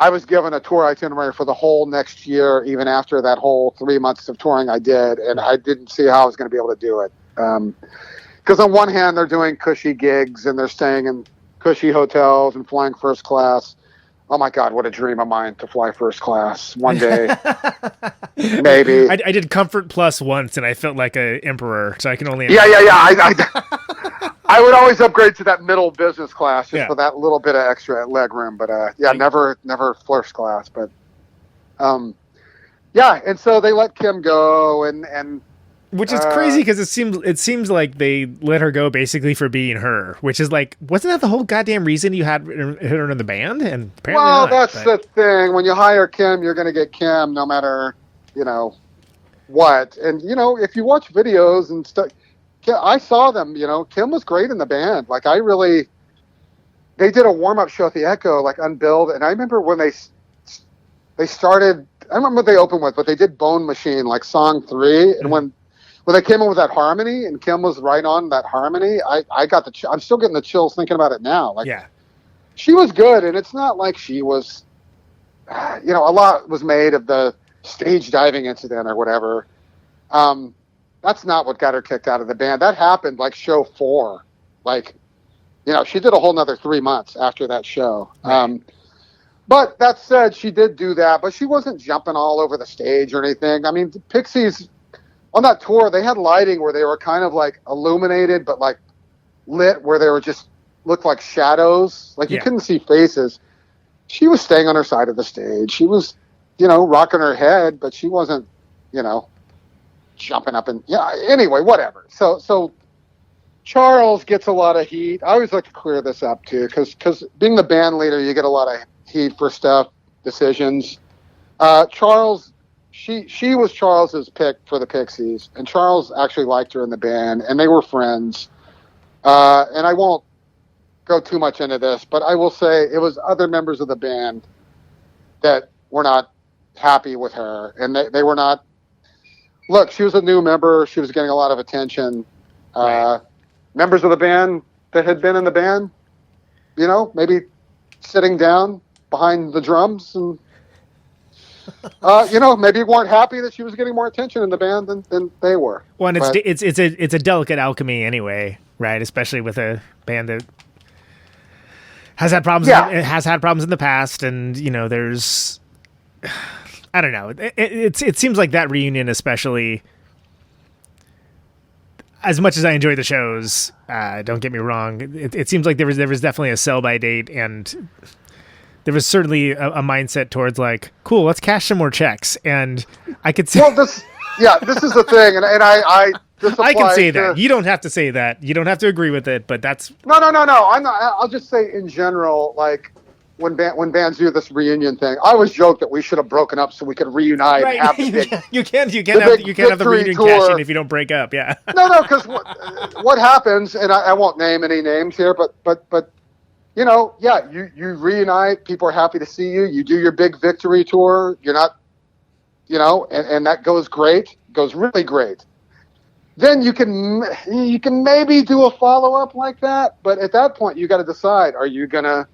was given a tour itinerary for the whole next year, even after that whole 3 months of touring I did, and I didn't see how I was going to be able to do it. Because on one hand, they're doing cushy gigs, and they're staying in cushy hotels and flying first class. Oh my God, what a dream of mine to fly first class one day. Maybe. I did Comfort Plus once, and I felt like an emperor, so I can only... Yeah. I would always upgrade to that middle business class just for that little bit of extra leg room. But never first class. But and so they let Kim go, and which is crazy because it seems like they let her go basically for being her, which is like, wasn't that the whole goddamn reason you had her in the band? And apparently that's the thing. When you hire Kim, you're going to get Kim no matter what. And if you watch videos and stuff. I saw them, Kim was great in the band. Like they did a warm-up show at the Echo, like unbilled. And I remember when they started, I remember what they opened with, but they did Bone Machine, like song 3. And when they came in with that harmony and Kim was right on that harmony, I got I'm still getting the chills thinking about it now. Like, she was good. And it's not like she was, a lot was made of the stage diving incident or whatever. That's not what got her kicked out of the band. That happened like show 4. Like, she did a whole nother 3 months after that show. Right. But that said, she did do that, but she wasn't jumping all over the stage or anything. I mean, the Pixies on that tour, they had lighting where they were kind of like illuminated, but like lit where they were just looked like shadows. Like you couldn't see faces. She was staying on her side of the stage. She was, rocking her head, but she wasn't, jumping up and anyway, whatever. So Charles gets a lot of heat. I always like to clear this up too, because being the band leader, you get a lot of heat for decisions. Charles, she was Charles's pick for the Pixies, and Charles actually liked her in the band, and they were friends. And I won't go too much into this, but I will say it was other members of the band that were not happy with her, and they were not. Look, she was a new member. She was getting a lot of attention. Right. Members of the band that had been in the band, maybe sitting down behind the drums and, maybe weren't happy that she was getting more attention in the band than they were. Well, and it's a delicate alchemy anyway, right? Especially with a band that has had problems. It has had problems in the past, and there's. I don't know. It seems like that reunion, especially, as much as I enjoy the shows, don't get me wrong. It seems like there was definitely a sell by date, and there was certainly a mindset towards like, cool, let's cash some more checks. And I could say, well, this is the thing. And I can say that. You don't have to say that. You don't have to agree with it, but that's. No. I'm not, I'll just say in general, like when bands do this reunion thing, I always joke that we should have broken up so we could reunite and have the big, you can't have the reunion cash in if you don't break up. Yeah. No, because what happens, and I won't name any names here, but you know, yeah, you reunite. People are happy to see you. You do your big victory tour. You're not, you know, and that goes great. Goes really great. Then you can maybe do a follow up like that, but at that point you got to decide: are you gonna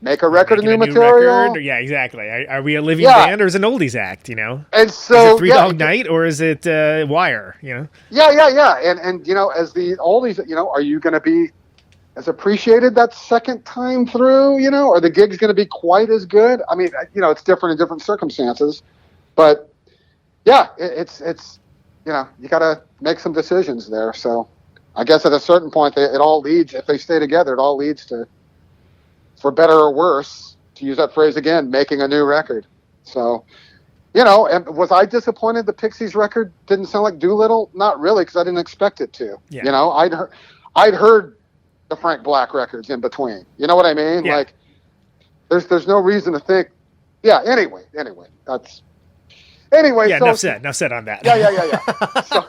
make a record of new material? Record? Yeah, exactly. Are we a living band or is it an oldies act? You know, and so is it Three Dog Night or is it Wire? You know, yeah, and you know, as the oldies, you know, are you going to be as appreciated that second time through? You know, are the gigs going to be quite as good? I mean, you know, it's different in different circumstances, but yeah, it's you know, you got to make some decisions there. So I guess at a certain point, it all leads. If they stay together, it all leads to, for better or worse, to use that phrase again, making a new record. So, you know, and was I disappointed the Pixies record didn't sound like Doolittle? Not really, because I didn't expect it to. Yeah. You know, I'd heard the Frank Black records in between. You know what I mean? Yeah. Like, there's no reason to think. Yeah. Anyway, that's. Anyway, yeah, so, enough said on that. Yeah. So,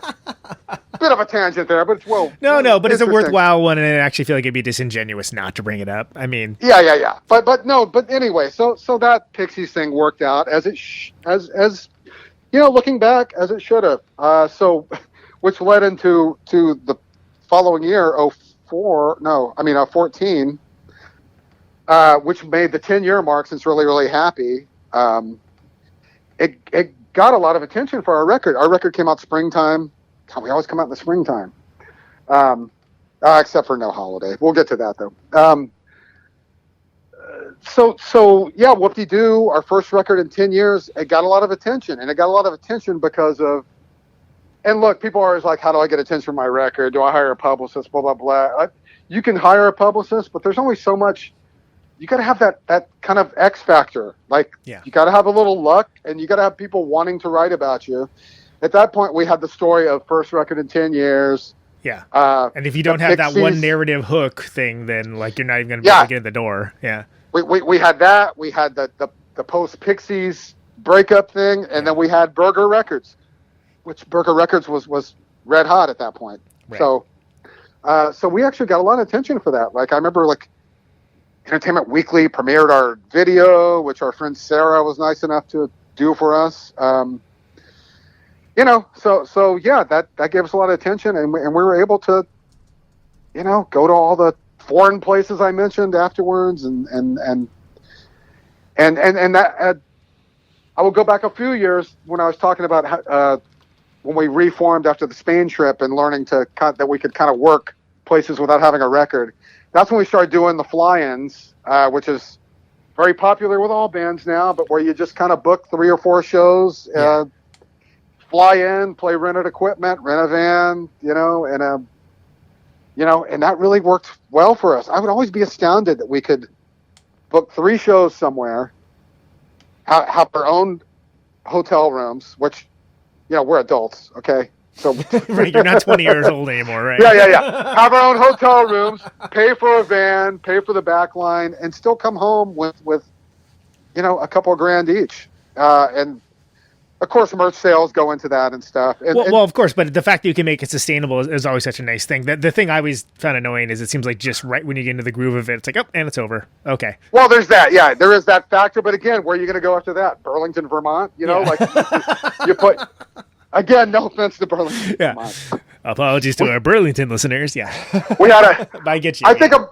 bit of a tangent there, but it's No, but it's a worthwhile one, and I actually feel like it'd be disingenuous not to bring it up. I mean, yeah. But anyway, so that Pixies thing worked out as it as you know, looking back, as it should have. So, which led into the following year, 14, which made the 10-year mark. Since really, really happy. It got a lot of attention for our record. Our record came out springtime. We always come out in the springtime, except for No Holiday. We'll get to that though. So yeah, whoop-de-doo, our first record in 10 years, it got a lot of attention, and it got a lot of attention because of. And look, people are always like, "How do I get attention for my record? Do I hire a publicist?" Blah blah blah. You can hire a publicist, but there's only so much. You got to have that kind of X factor. Like, you got to have a little luck, and you got to have people wanting to write about you. At that point, we had the story of first record in 10 years. Yeah. And if you don't have that one narrative hook thing, then like you're not even going to be able to get in the door. Yeah. We had that. We had the post Pixies breakup thing, and then we had Burger Records, which Burger Records was red hot at that point. Right. So we actually got a lot of attention for that. Like I remember, like. Entertainment Weekly premiered our video, which our friend Sarah was nice enough to do for us. You know, so yeah, that gave us a lot of attention, and we were able to, you know, go to all the foreign places I mentioned afterwards, and that. I will go back a few years when I was talking about when we reformed after the Spain trip and learning that we could kind of work places without having a record. That's when we started doing the fly-ins, which is very popular with all bands now, but where you just kind of book 3 or 4 shows, fly in, play rented equipment, rent a van, and that really worked well for us. I would always be astounded that we could book 3 shows somewhere, have our own hotel rooms, which, we're adults, okay? So right, you're not 20 years old anymore, right? Yeah. Have our own hotel rooms, pay for a van, pay for the back line, and still come home with a couple of grand each. And of course, merch sales go into that and stuff. Well, of course, but the fact that you can make it sustainable is always such a nice thing. The thing I always found annoying is it seems like just right when you get into the groove of it, it's like, oh, and it's over. Okay. Well, there's that. Yeah, there is that factor. But again, where are you going to go after that? Burlington, Vermont? You put... Again, no offense to Burlington. Yeah. Apologies to our Burlington listeners. Yeah. We had I get you. I think of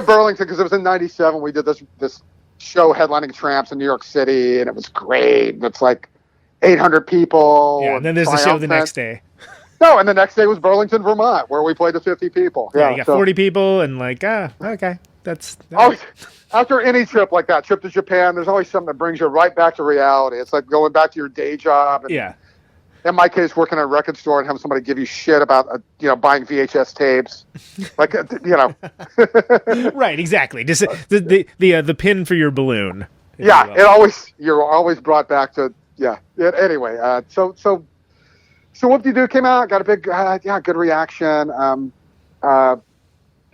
Burlington because it was in '97. We did this show headlining Tramps in New York City, and it was great. It's like 800 people. Yeah, and then there's the show the next day. No, and the next day was Burlington, Vermont, where we played to 50 people. Yeah, you got 40 people, and okay, that's. Always, after any trip like that, trip to Japan, there's always something that brings you right back to reality. It's like going back to your day job. And, in my case, working at a record store and having somebody give you shit about, buying VHS tapes, like, Right, exactly. Just the pin for your balloon. Yeah, you're always brought back to, anyway, so Whoop-De-Doo came out, got a big, good reaction.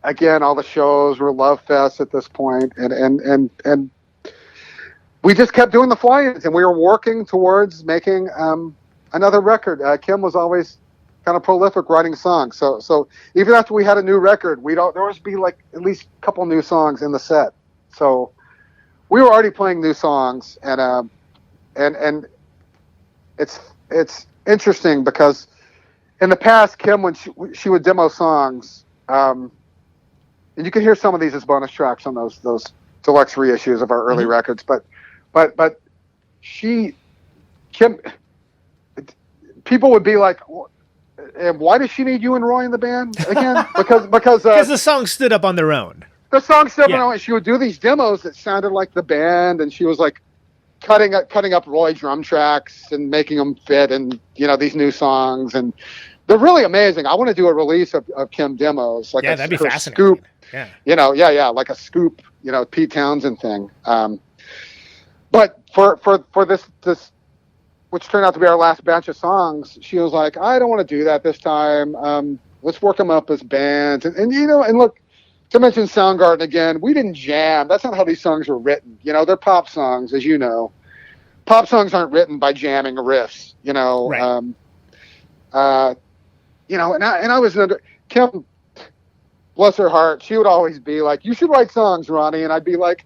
Again, all the shows were love fest at this point, and we just kept doing the fly-ins, and we were working towards making another record. Kim was always kind of prolific writing songs, so even after we had a new record, there always be like at least a couple new songs in the set. So we were already playing new songs, and it's interesting because in the past, Kim, when she would demo songs, and you can hear some of these as bonus tracks on those deluxe reissues of our early records, but Kim, people would be like, why does she need you and Roy in the band again? Because the songs stood up on their own. The songs stood up on their own. She would do these demos that sounded like the band, and she was like cutting up Roy drum tracks and making them fit, and these new songs, and they're really amazing. I want to do a release of Kim demos, like that'd be fascinating. Scoop, yeah, like a Scoop, Pete Townsend thing. But for this, which turned out to be our last batch of songs, she was like, I don't want to do that this time. Let's work them up as bands, and look. To mention Soundgarden again, we didn't jam. That's not how these songs were written. They're pop songs, as you know. Pop songs aren't written by jamming riffs. Right. And I was Kim, bless her heart. She would always be like, "You should write songs, Ronnie," and I'd be like,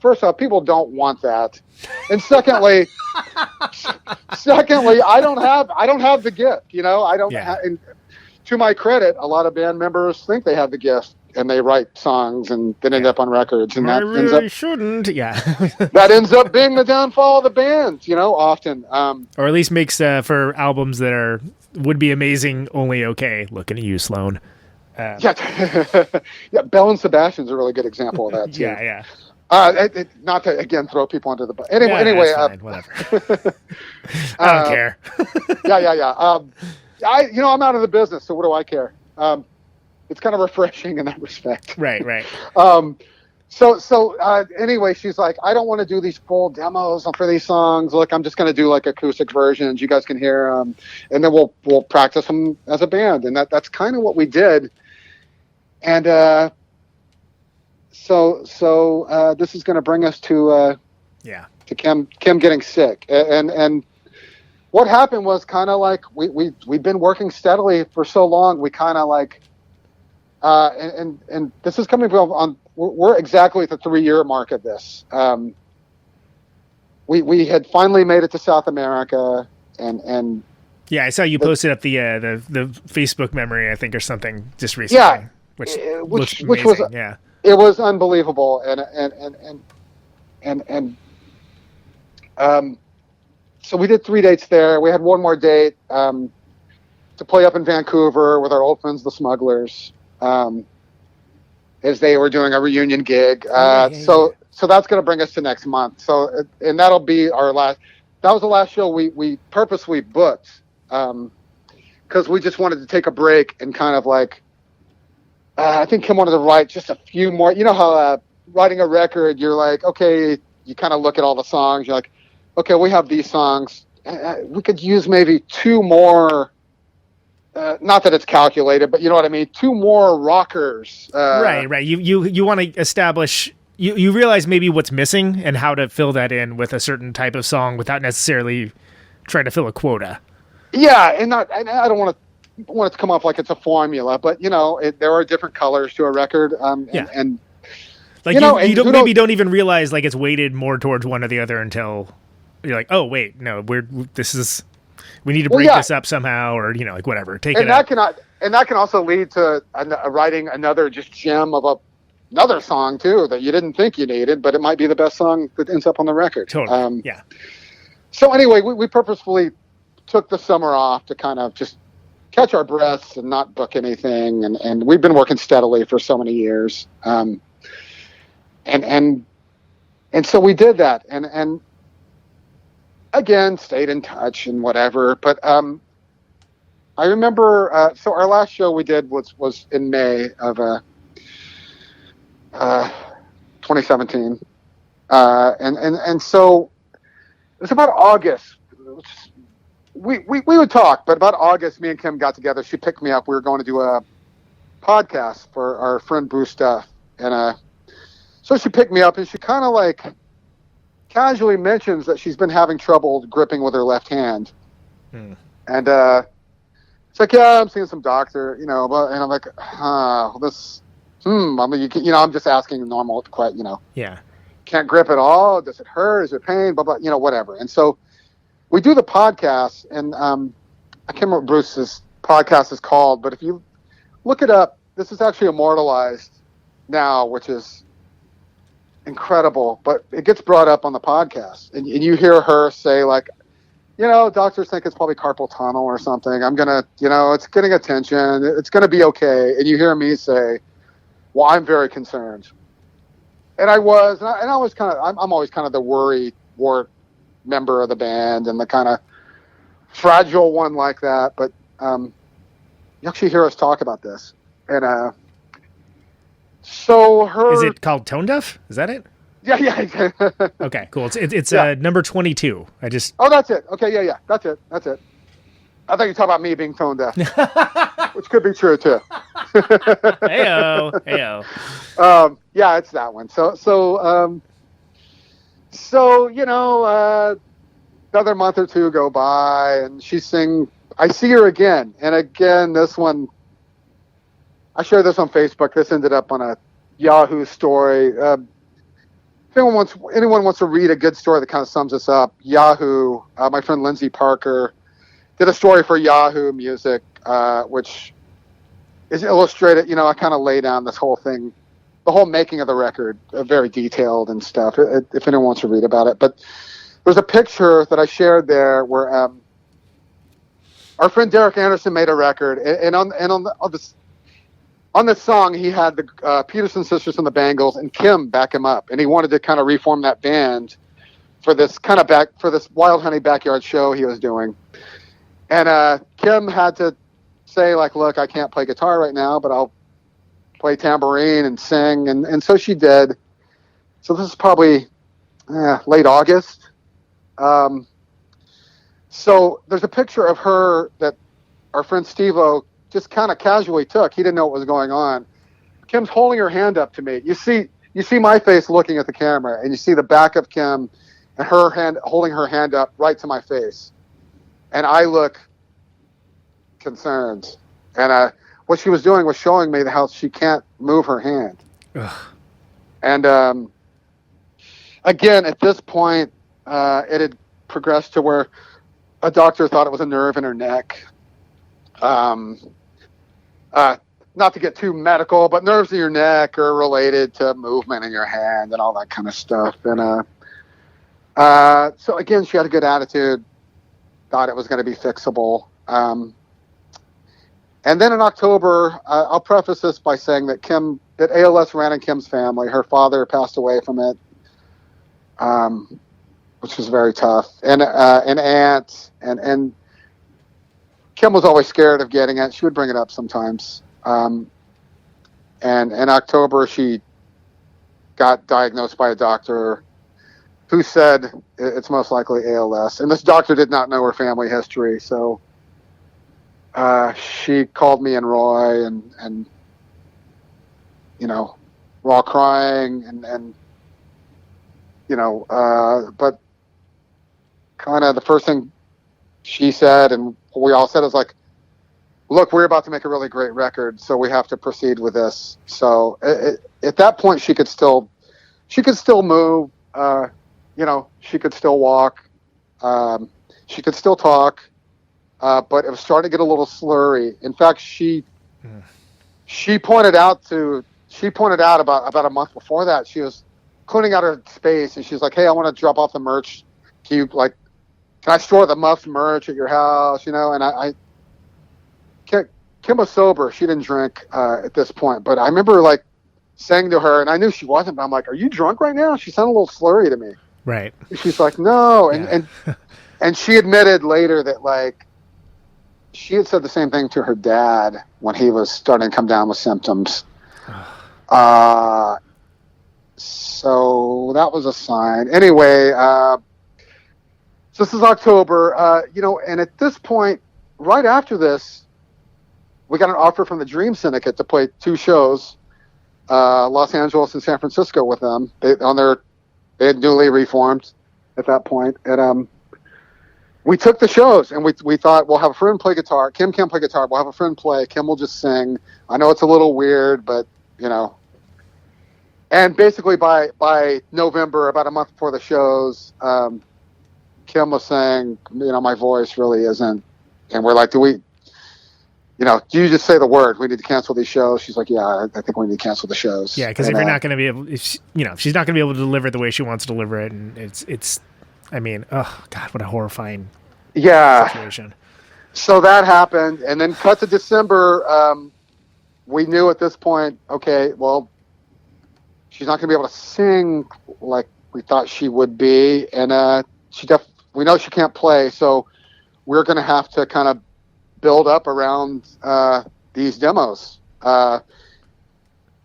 First off, people don't want that, and secondly, I don't have the gift. I don't. Yeah. And to my credit, a lot of band members think they have the gift. And they write songs and then end up on records, and shouldn't. Yeah, that ends up being the downfall of the band. Often, or at least makes for albums that would be amazing, only okay. Looking at you, Sloan. Yeah, Bell and Sebastian's a really good example of that too. Yeah. Not to again throw people under the bus. Anyway, fine, whatever. I don't care. Yeah. I'm out of the business, so what do I care? It's kind of refreshing in that respect. Right. Anyway, she's like, I don't want to do these full demos for these songs. Look, I'm just going to do like acoustic versions. You guys can hear them, and then we'll practice them as a band. And that's kind of what we did. And so this is going to bring us to Kim getting sick. And what happened was kind of like we've been working steadily for so long. We kind of like. And this is coming from we're exactly at the 3-year mark of this. We had finally made it to South America, and I saw you posted up the Facebook memory, I think, or something just recently. Yeah, which was it was unbelievable, so we did 3 dates there. We had one more date to play up in Vancouver with our old friends, the Smugglers. As they were doing a reunion gig. So that's going to bring us to next month. So, and that'll be that was the last show we purposely booked. Cause we just wanted to take a break and kind of like, I think Kim wanted to write just a few more, how, writing a record, you're like, okay, you kind of look at all the songs. You're like, okay, we have these songs. We could use maybe 2 more, not that it's calculated, but you know what I mean? 2 more rockers. Right. You want to establish. You realize maybe what's missing and how to fill that in with a certain type of song without necessarily trying to fill a quota. Yeah, and I don't want it to come off like it's a formula, but there are different colors to a record. And like you don't even realize like it's weighted more towards one or the other until you're like, oh wait, no, we need to break this up somehow, or like whatever. That can also lead to writing another just gem of another song too that you didn't think you needed, but it might be the best song that ends up on the record. Totally. So anyway, we purposefully took the summer off to kind of just catch our breaths and not book anything, and we've been working steadily for so many years, and so we did that, and again, stayed in touch and whatever. But I remember, so our last show we did was in May of 2017. And so it was about August. We would talk, but about August, me and Kim got together. She picked me up. We were going to do a podcast for our friend Bruce Duff. And so she picked me up, and she kind of like casually mentions that she's been having trouble gripping with her left hand. And it's like, yeah, I'm seeing some doctor, you know, and I'm like, this, I mean, you know, I'm just asking normal, you know. Yeah. Can't grip at all. Does it hurt? Is it pain? Blah, blah, you know, whatever. And so we do the podcast, and I can't remember what Bruce's podcast is called, but if you look it up, this is actually immortalized now, which is incredible, but it gets brought up on the podcast, and you hear her say, like, you know, doctors think it's probably carpal tunnel or something. I'm going to, you know, it's getting attention. It's going to be okay. And you hear me say, well, I'm very concerned. And I was, and I was kind of, I'm always kind of the worrywart member of the band and the kind of fragile one like that. But you actually hear us talk about this. And so her... Is it called Tone Deaf? Is that it? Yeah. Okay, cool. It's Yeah. number 22. Oh, that's it. Okay, yeah. That's it. I thought you were talking about me being tone deaf, which could be true too. Heyo. Yeah, it's that one. So you know, another month or two go by, and I see her again, and again, this one, I shared this on Facebook. This ended up on a Yahoo story. If anyone wants to read a good story that kind of sums this up, Yahoo, my friend Lindsay Parker did a story for Yahoo Music, which is illustrated. You know, I kind of lay down this whole thing, the whole making of the record, very detailed and stuff, if anyone wants to read about it. But there's a picture that I shared there where our friend Derek Anderson made a record, and on this song, he had the Peterson Sisters and the Bangles and Kim back him up, and he wanted to kind of reform that band for this Wild Honey backyard show he was doing. And Kim had to say, like, look, I can't play guitar right now, but I'll play tambourine and sing, and so she did. So this is probably late August. So there's a picture of her that our friend Steve-O just kind of casually took. He didn't know what was going on. Kim's holding her hand up to me. You see my face looking at the camera, and you see the back of Kim and her hand holding her hand up right to my face. And I look concerned. And what she was doing was showing me how she can't move her hand. Ugh. And again, at this point, it had progressed to where a doctor thought it was a nerve in her neck. Not to get too medical, but nerves in your neck are related to movement in your hand and all that kind of stuff. And so again, she had a good attitude, thought it was going to be fixable. And then in October, I'll preface this by saying that ALS ran in Kim's family. Her father passed away from it, which was very tough. And an aunt, and Kim was always scared of getting it. She would bring it up sometimes. And in October, she got diagnosed by a doctor who said it's most likely ALS. And this doctor did not know her family history. So she called me and Roy, and you know, we're all crying, and you know, but kind of the first thing she said, and we all said, was like, look, we're about to make a really great record, so we have to proceed with this. So at that point, she could still move, you know, she could still walk, she could still talk, but it was starting to get a little slurry. In fact, she pointed out about a month before that, she was cleaning out her space, and she's like, hey, I want to drop off the merch. Can I store the Muffs merch at your house? You know, and Kim was sober. She didn't drink at this point, but I remember like saying to her, and I knew she wasn't, but I'm like, are you drunk right now? She sounded a little slurry to me. Right. And she's like, no. And And she admitted later that, like, she had said the same thing to her dad when he was starting to come down with symptoms. So that was a sign. Anyway, so this is October, you know, and at this point, right after this, we got an offer from the Dream Syndicate to play 2 shows, Los Angeles and San Francisco with them. They had newly reformed at that point. And we took the shows, and we thought, we'll have a friend play guitar. Kim can't play guitar. We'll have a friend play. Kim will just sing. I know it's a little weird, but, you know. And basically by November, about a month before the shows, Kim was saying, you know, my voice really isn't. And we're like, do you just say the word? We need to cancel these shows. She's like, yeah, I think we need to cancel the shows. Yeah, because if you're not going to be able, she's not going to be able to deliver it the way she wants to deliver it, and it's, I mean, oh God, what a horrifying situation. So that happened, and then cut to December. We knew at this point, okay, well, she's not going to be able to sing like we thought she would be, and we know she can't play, so we're going to have to kind of build up around these demos, and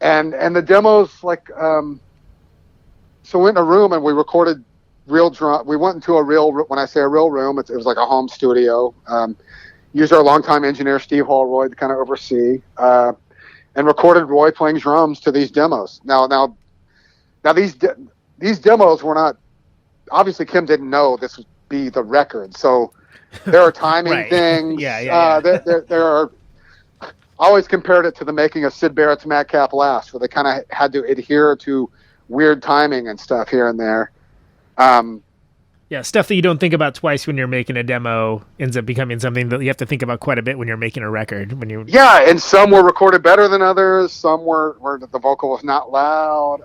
the demos, like, so we went in a room and we recorded real drum. We went into when I say a real room, it was like a home studio. Used our longtime engineer Steve Holroyd to kind of oversee, and recorded Roy playing drums to these demos. Now these demos were not, obviously Kim didn't know this would be the record, so there are timing things. Yeah. There are. I always compared it to the making of Syd Barrett's Madcap Laughs, where they kind of had to adhere to weird timing and stuff here and there. Stuff that you don't think about twice when you're making a demo ends up becoming something that you have to think about quite a bit when you're making a record. And some were recorded better than others. Some were the vocal was not loud.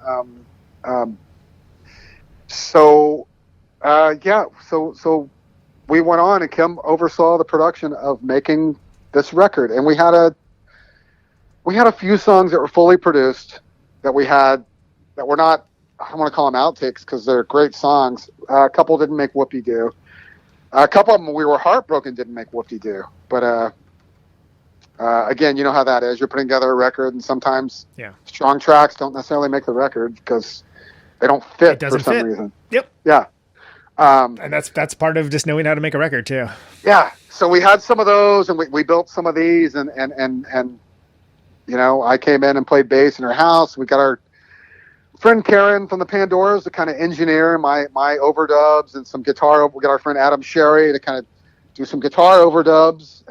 So we went on, and Kim oversaw the production of making this record, and we had a few songs that were fully produced that were not, I don't want to call them outtakes because they're great songs. A couple didn't make whoop-de-doo. A couple of them we were heartbroken didn't make whoop-de-doo. But again, you know how that is. You're putting together a record, and sometimes strong tracks don't necessarily make the record because they don't fit for some reason. Yep. Yeah. And that's part of just knowing how to make a record too. Yeah. So we had some of those, and we built some of these, and you know, I came in and played bass in her house. We got our friend Karen from the Pandoras to kind of engineer my overdubs and some guitar. We got our friend Adam Sherry to kind of do some guitar overdubs,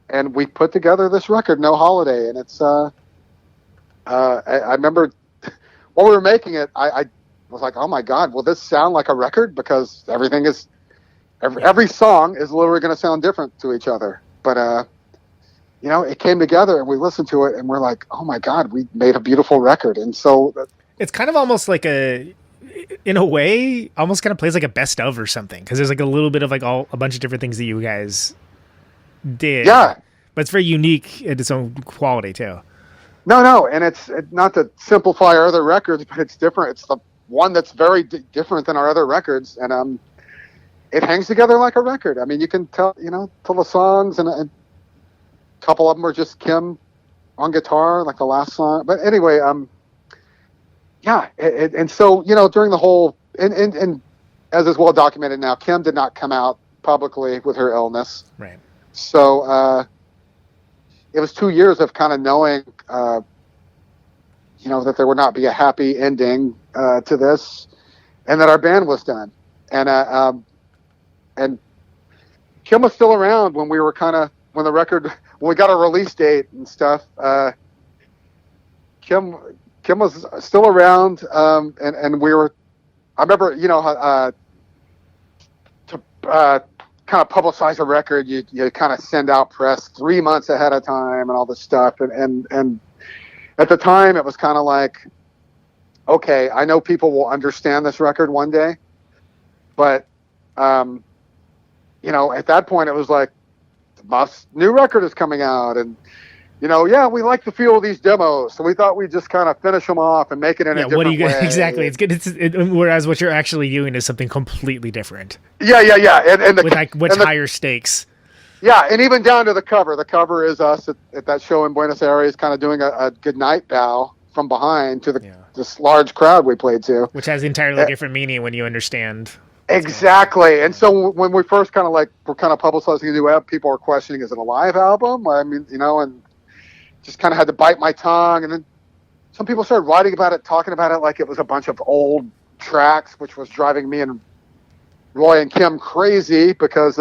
and we put together this record, No Holiday, and it's I remember while we were making it, I was like, oh my God, will this sound like a record? Because everything is, every song is literally going to sound different to each other. But, you know, it came together and we listened to it and we're like, oh my God, we made a beautiful record. And so it's kind of almost like in a way, almost kind of plays like a best of or something. Cause there's like a little bit of like a bunch of different things that you guys did. Yeah. But it's very unique in its own quality too. No, and it's not to simplify our other records, but it's different. It's the one that's very different than our other records, and it hangs together like a record. I mean, you can tell the songs, and a couple of them are just Kim on guitar, like the last song. But anyway, and so during the whole, and as is well documented now, Kim did not come out publicly with her illness, right? So. It was 2 years of kind of knowing, that there would not be a happy ending to this, and that our band was done. And Kim was still around when we were when we got a release date and stuff. Kim was still around, and we were. I remember, to kind of publicize a record, you kind of send out press 3 months ahead of time and all this stuff, and at the time it was kind of like, okay, I know people will understand this record one day, but at that point it was like, the Muffs' new record is coming out, and yeah, we like the feel of these demos, so we thought we'd just kind of finish them off and make it in a different what are you way. exactly? It's good. Whereas what you're actually doing is something completely different. Yeah, and with like much higher stakes. Yeah, and even down to the cover. The cover is us at that show in Buenos Aires, kind of doing a goodnight bow from behind to this large crowd we played to, which has entirely different meaning when you understand. Exactly. And so when we first kind of we're kind of publicizing a new album, people are questioning, is it a live album? I mean, and just kind of had to bite my tongue. And then some people started writing about it, talking about it like it was a bunch of old tracks, which was driving me and Roy and Kim crazy because,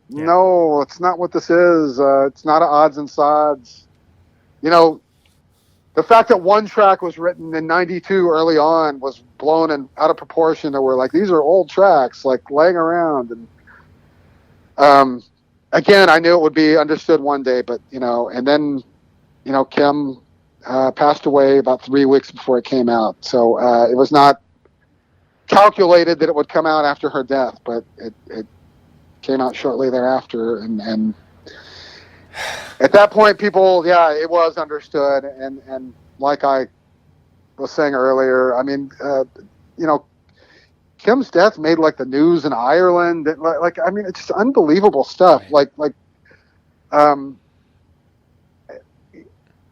no, it's not what this is. It's not an odds and sods. The fact that one track was written in 92 early on was blown out of proportion to where like, these are old tracks, like laying around. And, again, I knew it would be understood one day, but, and then, Kim passed away about 3 weeks before it came out. So it was not calculated that it would come out after her death, but it came out shortly thereafter. And at that point, people, it was understood. And like I was saying earlier, I mean, Kim's death made like the news in Ireland. Like, I mean, it's just unbelievable stuff. Like,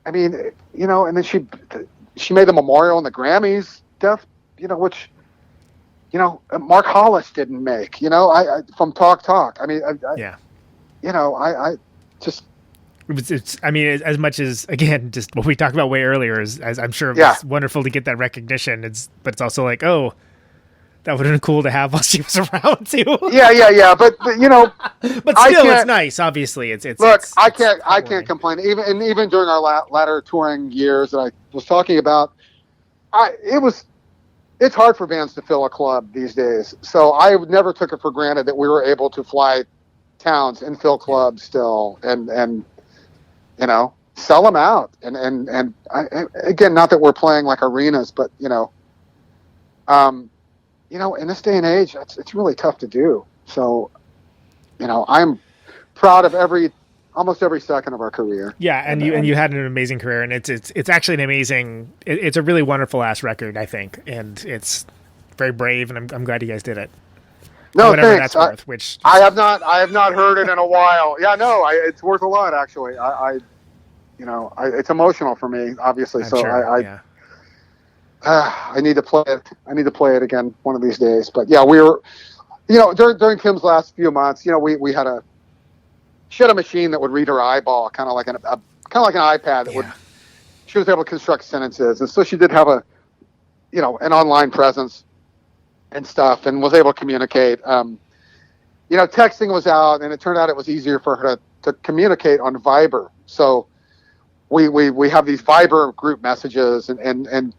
I mean, and then she made the memorial in the Grammys death, which, Mark Hollis didn't make, I from Talk. I mean, I just. I mean, as much as, again, just what we talked about way earlier is, as I'm sure it was wonderful to get that recognition. But it's also like, oh, that would have been cool to have while she was around too. Yeah. But but still, it's nice. Obviously, it's look. It's, I can't complain. Even during our latter touring years that I was talking about, it's hard for bands to fill a club these days. So I never took it for granted that we were able to fly towns and fill clubs still, and sell them out. And again, not that we're playing like arenas, but in this day and age, it's really tough to do. So, I'm proud of almost every second of our career. Yeah, and you had an amazing career, and it's actually an amazing. It's a really wonderful ass record, I think, and it's very brave, and I'm glad you guys did it. No, whatever thanks. That's worth. Which I have not heard it in a while. Yeah, no, it's worth a lot actually. It's emotional for me, obviously. I'm so sure, I need to play it. I need to play it again one of these days. But yeah, we were, during Kim's last few months, she had a machine that would read her eyeball, kind of like an iPad that she was able to construct sentences, and so she did have an online presence and stuff, and was able to communicate. Texting was out, and it turned out it was easier for her to communicate on Viber. So we have these Viber group messages, and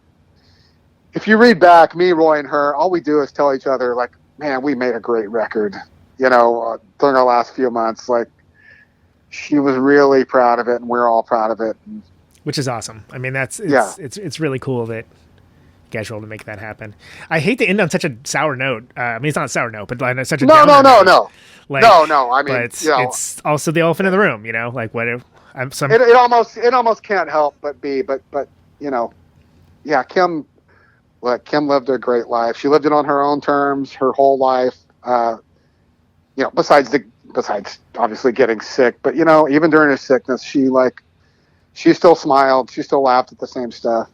if you read back, me, Roy, and her, all we do is tell each other, like, man, we made a great record, during our last few months. Like, she was really proud of it, and we're all proud of it. Which is awesome. I mean, it's really cool that you guys were able to make that happen. I hate to end on such a sour note. I mean, it's not a sour note, but like such a no. Like, no. I mean, it's also the elephant in the room. Like what? It almost can't help but be. But Kim. Look, Kim lived a great life. She lived it on her own terms, her whole life. Besides obviously getting sick, but even during her sickness, she still smiled. She still laughed at the same stuff.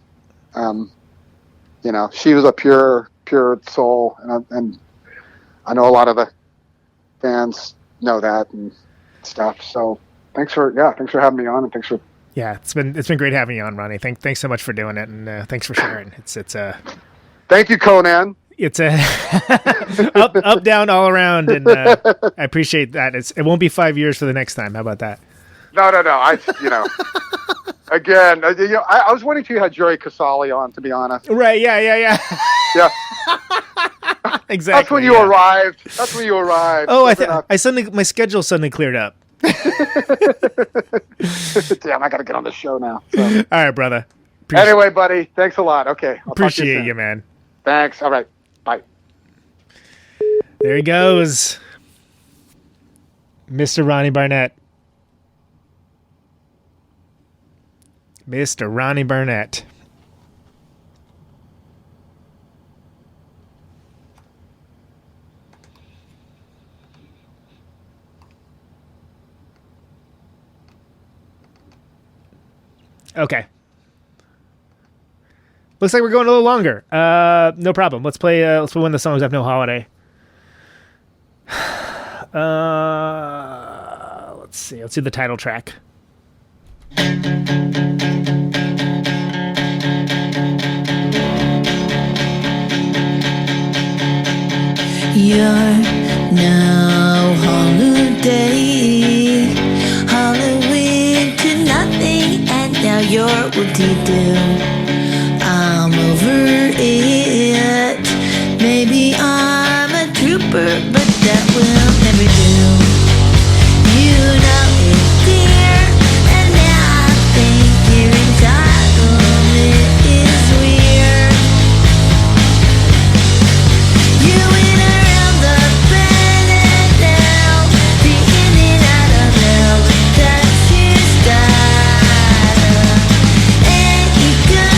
She was a pure soul, and I know a lot of the fans know that and stuff. So thanks for having me on, and thanks for. Yeah, it's been great having you on, Ronnie. Thanks so much for doing it, and thanks for sharing. It's Thank you, Conan. It's a up, down, all around, and I appreciate that. It won't be 5 years for the next time. How about that? No. Again, I was wondering if you had Jerry Casale on, to be honest. Right? Yeah. Yeah. Exactly. That's when you arrived. Oh, my schedule suddenly cleared up. Damn, I got to get on the show now. So. All right, brother. Anyway, buddy, thanks a lot. Okay. I'll Appreciate you, man. Thanks. All right. Bye. There he goes. Mr. Ronnie Barnett. Mr. Ronnie Barnett. Okay. Looks like we're going a little longer. No problem. Let's play one of the songs I've No Holiday. Let's see. Let's do the title track. You're no holiday, Halloween to nothing, and now you're woody-doo. I'm over it. Maybe I'm a trooper, but that will never do. You know it's dear, and now I think your entitlement is weird. You went around the bend and now the in and out of hell. That's your style. Ain't you good?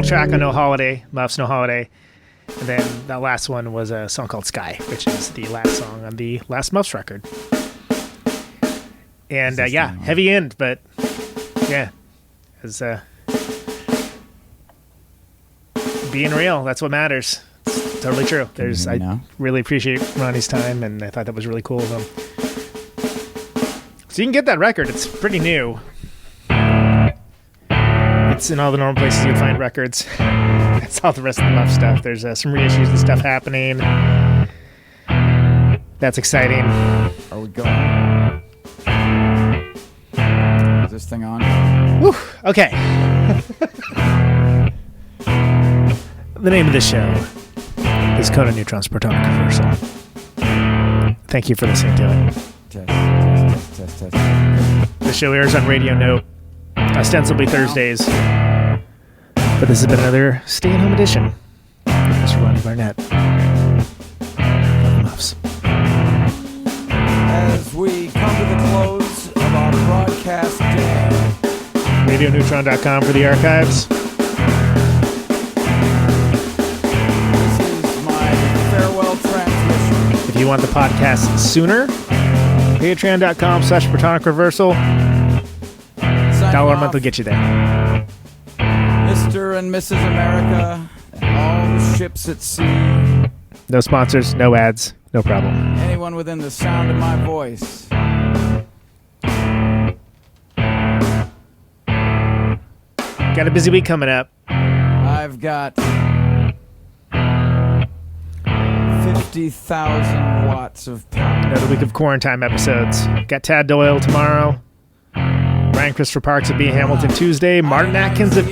track on No Holiday, Muffs No Holiday. And then that last one was a song called Sky, which is the last song on the last Muffs record. And heavy end, but yeah, it's being real. That's what matters. It's totally true. I really appreciate Ronnie's time, and I thought that was really cool of him. So you can get that record. It's pretty new. It's in all the normal places you'd find records. That's all the rest of the Muff stuff. There's some reissues and stuff happening. That's exciting. Are we going? Is this thing on? Whew, okay. The name of this show is Conan Neutron's Protonic Reversal. Thank you for listening to it. Test. The show airs on Radio Note, ostensibly Thursdays. But this has been another stay-at-home edition. Mr. Ronnie Barnett. Muffs. As we come to the close of our broadcast day. RadioNeutron.com for the archives. This is my farewell transmission. If you want the podcast sooner, Patreon.com/Protonic Reversal. $1 a month will get you there. Mr. and Mrs. America, and all the ships at sea. No sponsors, no ads, no problem. Anyone within the sound of my voice. Got a busy week coming up. I've got 50,000 watts of power. Another week of quarantine episodes. Got Tad Doyle tomorrow. Brian Christopher Parks at B. Hamilton Tuesday. Martin Atkins at